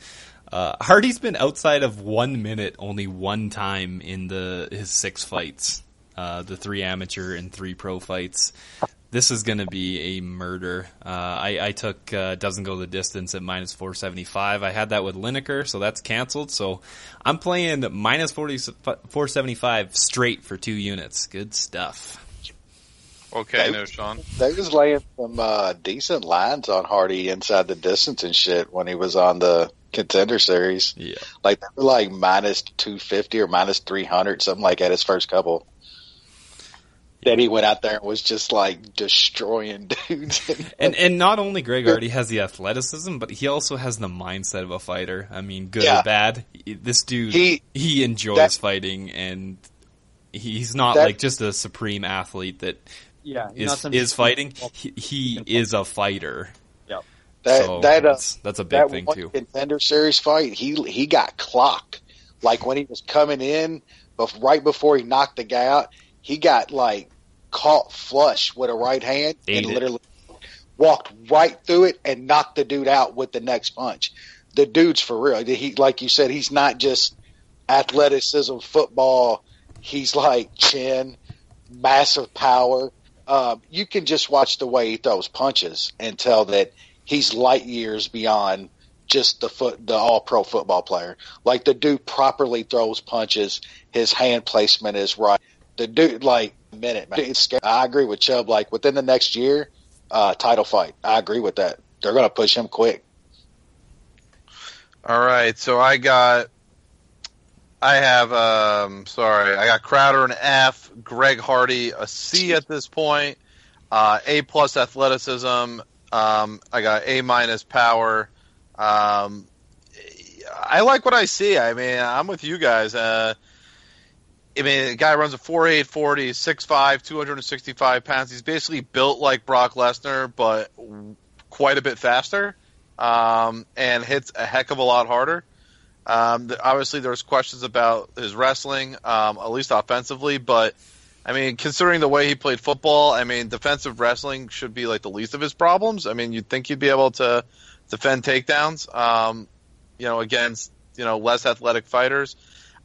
Hardy's been outside of 1 minute only one time in his 6 fights, the 3 amateur and 3 pro fights. This is going to be a murder. I took doesn't go the distance at minus 475. I had that with Lineker, so that's canceled. So I'm playing minus 475 straight for 2 units. Good stuff. Okay, no, Sean. They was laying some decent lines on Hardy inside the distance and shit when he was on the Contender Series. Yeah. Like, they were like minus 250 or minus 300, something like that, his first couple. Then he went out there and was just like destroying dudes. And not only Greg Hardy has the athleticism, but he also has the mindset of a fighter. I mean, good or bad, this dude, he enjoys fighting, and he's not like just a supreme athlete that is fighting. He is a fighter. Yep. That's a big thing too. Contender Series fight, he got clocked. Like when he was coming in, right before he knocked the guy out, he got like caught flush with a right hand and literally walked right through it and knocked the dude out with the next punch. The dude's for real. He, like you said, he's not just athleticism, football. He's like chin, massive power. You can just watch the way he throws punches and tell that he's light years beyond just the all-pro football player. Like, the dude properly throws punches. His hand placement is right. The dude, like, minute, man. It's scary. I agree with Chubb. Like, within the next year, title fight. I agree with that. They're going to push him quick. All right, so I got Crowder an F, Greg Hardy a C at this point, A+ athleticism. I got A- power. I like what I see. I mean, I'm with you guys. I mean, the guy runs a 4.8 40, 6'5", 265 pounds. He's basically built like Brock Lesnar, but quite a bit faster, and hits a heck of a lot harder. Obviously, there's questions about his wrestling, at least offensively, but I mean, considering the way he played football, I mean, defensive wrestling should be like the least of his problems. I mean, you'd think he'd be able to defend takedowns, against, less athletic fighters.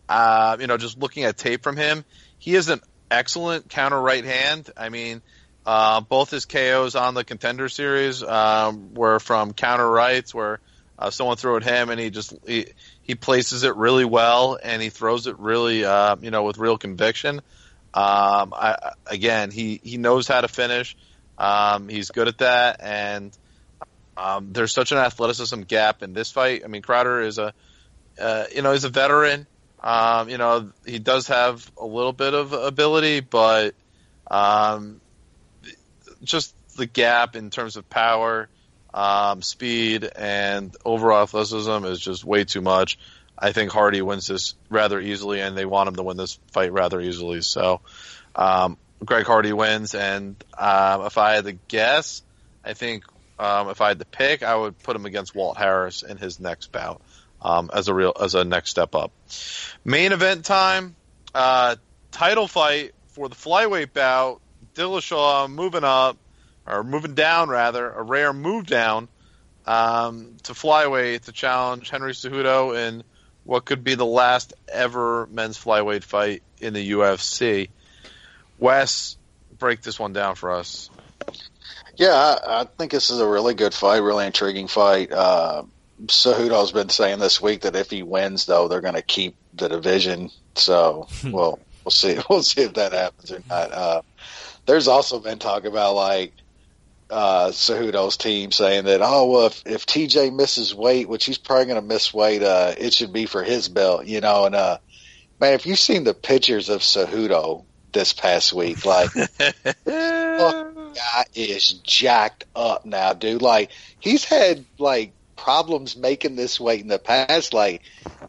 Just looking at tape from him, he is an excellent counter right hand. I mean, both his KOs on the Contender Series were from counter rights, where someone threw at him and he places it really well and he throws it really, with real conviction. He knows how to finish. He's good at that, and there's such an athleticism gap in this fight. I mean, Crowder is he's a veteran. He does have a little bit of ability, but just the gap in terms of power, speed, and overall athleticism is just way too much. I think Hardy wins this rather easily, and they want him to win this fight rather easily. So Greg Hardy wins, and if I had to guess, I think if I had to pick, I would put him against Walt Harris in his next bout. As a next step up. Main event time, title fight for the flyweight bout. Dillashaw moving down, a rare move down to flyweight to challenge Henry Cejudo in what could be the last ever men's flyweight fight in the UFC. Wes, break this one down for us. Yeah, I think this is a really good fight, really intriguing fight. Cejudo's been saying this week that if he wins, though, they're going to keep the division. So, we'll see. We'll see if that happens or not. There's also been talk about like Cejudo's team saying that, if TJ misses weight, which he's probably going to miss weight, it should be for his belt, And man, if you've seen the pictures of Cejudo this past week, like, guy is jacked up now, dude. Like, he's had like problems making this weight in the past. Like,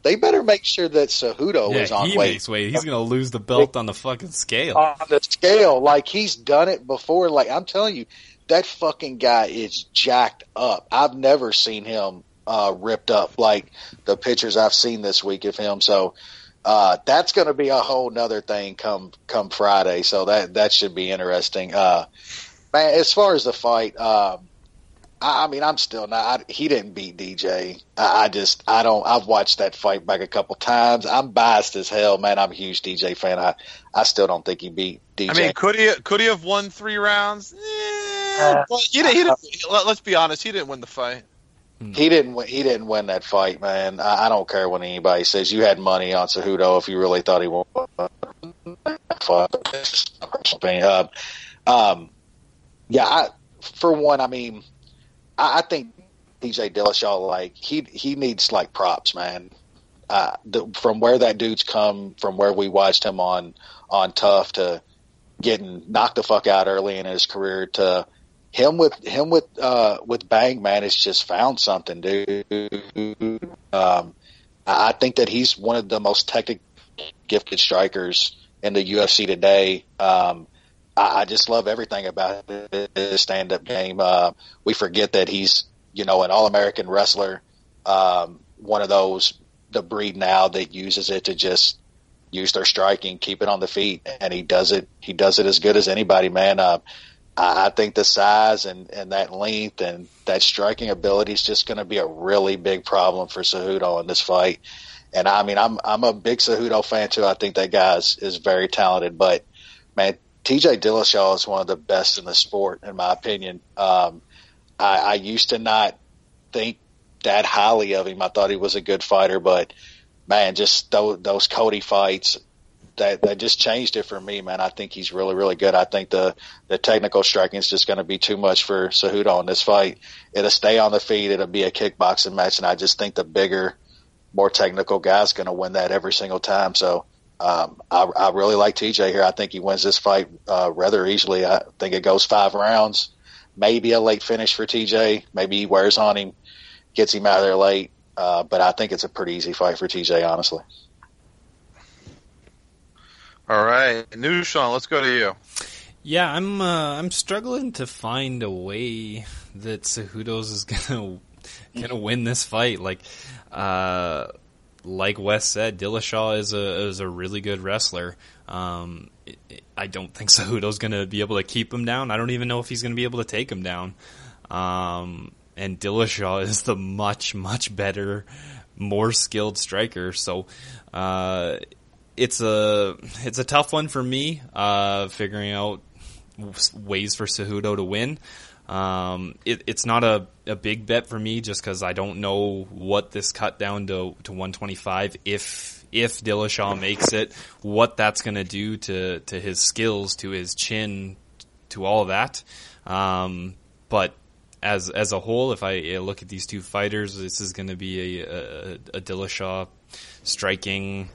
they better make sure that Cejudo is on weight. He makes weight. He's going to lose the belt on the fucking scale. On the scale. Like, he's done it before. Like, I'm telling you, that fucking guy is jacked up. I've never seen him ripped up like the pictures I've seen this week of him. So that's going to be a whole nother thing come Friday. So that should be interesting. Man, as far as the fight, I mean, I'm still not. He didn't beat DJ. I don't. I've watched that fight back a couple times. I'm biased as hell, man. I'm a huge DJ fan. I still don't think he beat DJ. I mean, could he have won 3 rounds? Well, he didn't. Let's be honest. He didn't win the fight. He didn't win that fight, man. I don't care what anybody says. You had money on Cejudo if you really thought he won. For one, I mean, I think TJ Dillashaw, like he needs like props, man. From where that dude's come, from where we watched him on Tough to getting knocked the fuck out early in his career to him with Bang, man, has just found something, dude. I think that he's one of the most technically gifted strikers in the UFC today. I just love everything about his stand-up game. We forget that he's, an All-American wrestler, one of those, the breed now that uses it to just use their striking, keep it on the feet, and he does it as good as anybody, man. I think the size and that length and that striking ability is just going to be a really big problem for Cejudo in this fight. And I mean, I'm a big Cejudo fan too. I think that guy is very talented, but man, TJ Dillashaw is one of the best in the sport, in my opinion. I used to not think that highly of him. I thought he was a good fighter, but man, just those Cody fights, that just changed it for me, man. I think he's really, really good. I think the technical striking is just going to be too much for Cejudo in this fight. It'll stay on the feet. It'll be a kickboxing match, and I just think the bigger, more technical guy's going to win that every single time. So I really like TJ here. I think he wins this fight rather easily. I think it goes 5 rounds, maybe a late finish for TJ. Maybe he wears on him, gets him out of there late. But I think it's a pretty easy fight for TJ, honestly. All right, Sean, let's go to you. Yeah, I'm struggling to find a way that Cejudo's is gonna win this fight. Like Wes said, Dillashaw is a really good wrestler. I don't think Cejudo's gonna be able to keep him down. I don't even know if he's gonna be able to take him down. And Dillashaw is the much, much better, more skilled striker. So it's a tough one for me, figuring out ways for Cejudo to win. It's not a big bet for me just because I don't know what this cut down to 125, if Dillashaw makes it, what that's going to do to his skills, to his chin, to all of that. But as a whole, if I look at these two fighters, this is going to be a Dillashaw striking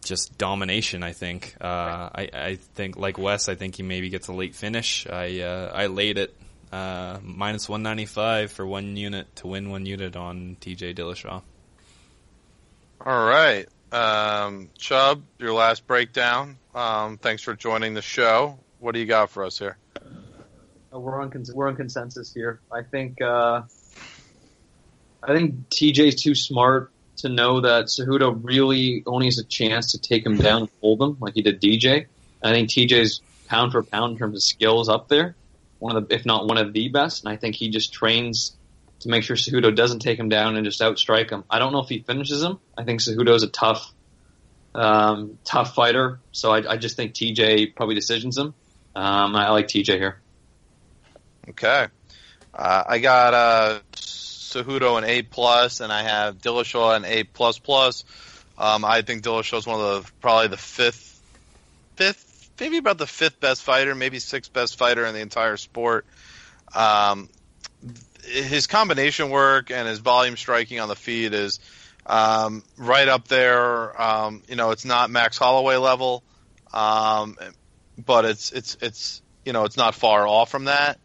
just domination, I think. I think, like Wes, I think he maybe gets a late finish. I laid it minus 195 for 1 unit to win 1 unit on TJ Dillashaw. All right. Chubb, your last breakdown. Thanks for joining the show. What do you got for us here? We're on consensus here. I think TJ's too smart to know that Cejudo really only has a chance to take him down and hold him like he did DJ. I think TJ's pound for pound in terms of skills up there, if not one of the best. And I think he just trains to make sure Cejudo doesn't take him down and just outstrike him. I don't know if he finishes him. I think Cejudo's a tough fighter. So I just think TJ probably decisions him. I like TJ here. Okay. I got Cejudo an A+, and I have Dillashaw an A++. I think Dillashaw's one of probably the fifth, maybe about the 5th best fighter, maybe 6th best fighter in the entire sport. His combination work and his volume striking on the feet is right up there. It's not Max Holloway level, but it's not far off from that.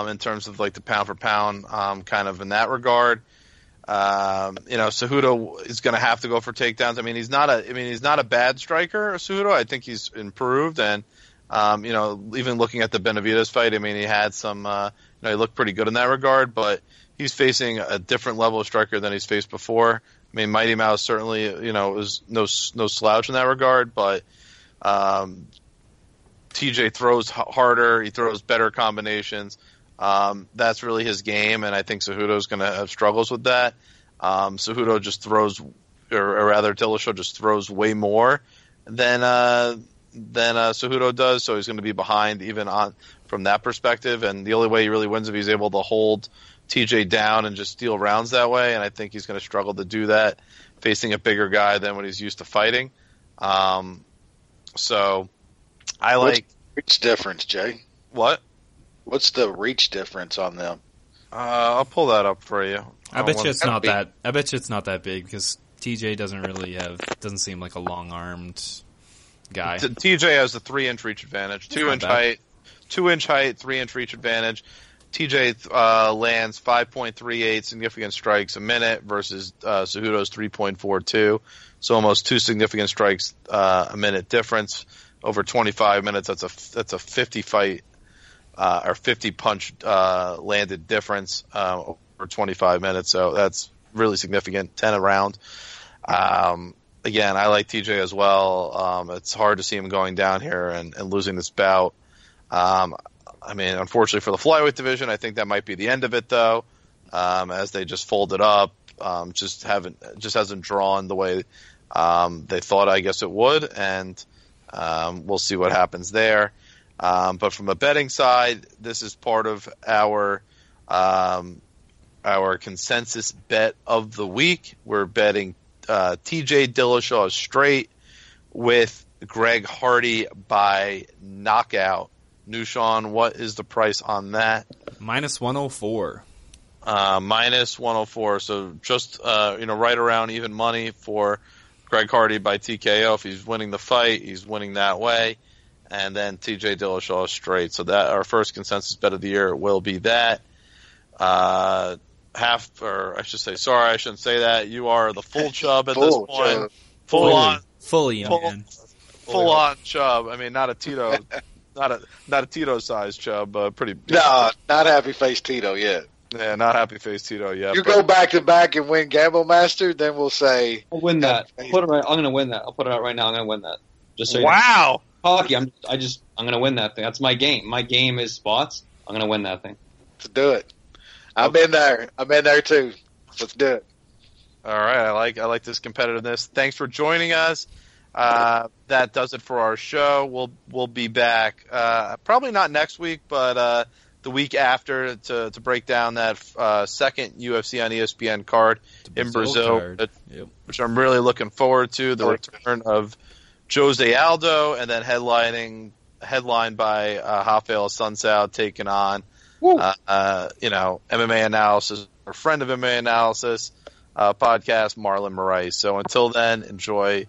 In terms of like the pound for pound, kind of in that regard, Cejudo is going to have to go for takedowns. I mean, he's not a bad striker, Cejudo. I think he's improved, and even looking at the Benavidez fight, I mean, he had some, he looked pretty good in that regard, but he's facing a different level of striker than he's faced before. I mean, Mighty Mouse certainly, is no slouch in that regard, but TJ throws harder, he throws better combinations. That's really his game, and I think Cejudo's going to have struggles with that. Cejudo just throws, or rather Dillashaw just throws way more than Cejudo does, so he's going to be behind even on from that perspective. And the only way he really wins if he's able to hold TJ down and just steal rounds that way. And I think he's going to struggle to do that facing a bigger guy than what he's used to fighting. So I like reach difference, Jay. What? What's the reach difference on them? I'll pull that up for you. I bet you it's not that. I bet you it's not that big because TJ doesn't seem like a long-armed guy. TJ has the 3-inch reach advantage, 2-inch height, 2-inch height, 3-inch reach advantage. TJ lands 5.38 significant strikes a minute versus Cejudo's 3.42, so almost 2 significant strikes a minute difference over 25 minutes. That's a 50 fight or 50 punch landed difference over 25 minutes, so that's really significant. 10 a round. Again, I like TJ as well. It's hard to see him going down here and losing this bout. I mean, unfortunately for the flyweight division, I think that might be the end of it, though, as they just folded up. Just hasn't drawn the way they thought, I guess it would, and we'll see what happens there. But from a betting side, this is part of our consensus bet of the week. We're betting TJ Dillashaw straight with Greg Hardy by knockout. Nushan, what is the price on that? Minus 104. Minus 104. So just right around even money for Greg Hardy by TKO. If he's winning the fight, he's winning that way. And then TJ Dillashaw straight. So that our first consensus bet of the year will be that. I shouldn't say that. You are the full Chubb at this point. Fully Full on Chubb. I mean, not a Tito. Not a Tito size Chubb, pretty. No, not happy face Tito yet. Yeah, not happy face Tito yet. You go back to back and win Gamble Master, then we'll say I'll win that. I'm going to win that. I'll put it out right now. I'm going to win that. Just so wow. Hockey. I'm going to win that thing. That's my game. My game is spots. I'm going to win that thing. Let's do it. I'm in there too. Let's do it. All right. I like this competitiveness. Thanks for joining us. That does it for our show. We'll be back probably not next week, but the week after to break down that second UFC on ESPN card in Brazil, which I'm really looking forward to. The return of Jose Aldo, and then headlined by Rafael Sunsao taking on MMA Analysis, or friend of MMA Analysis podcast, Marlon Moraes. So until then, enjoy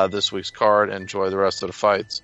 this week's card. Enjoy the rest of the fights.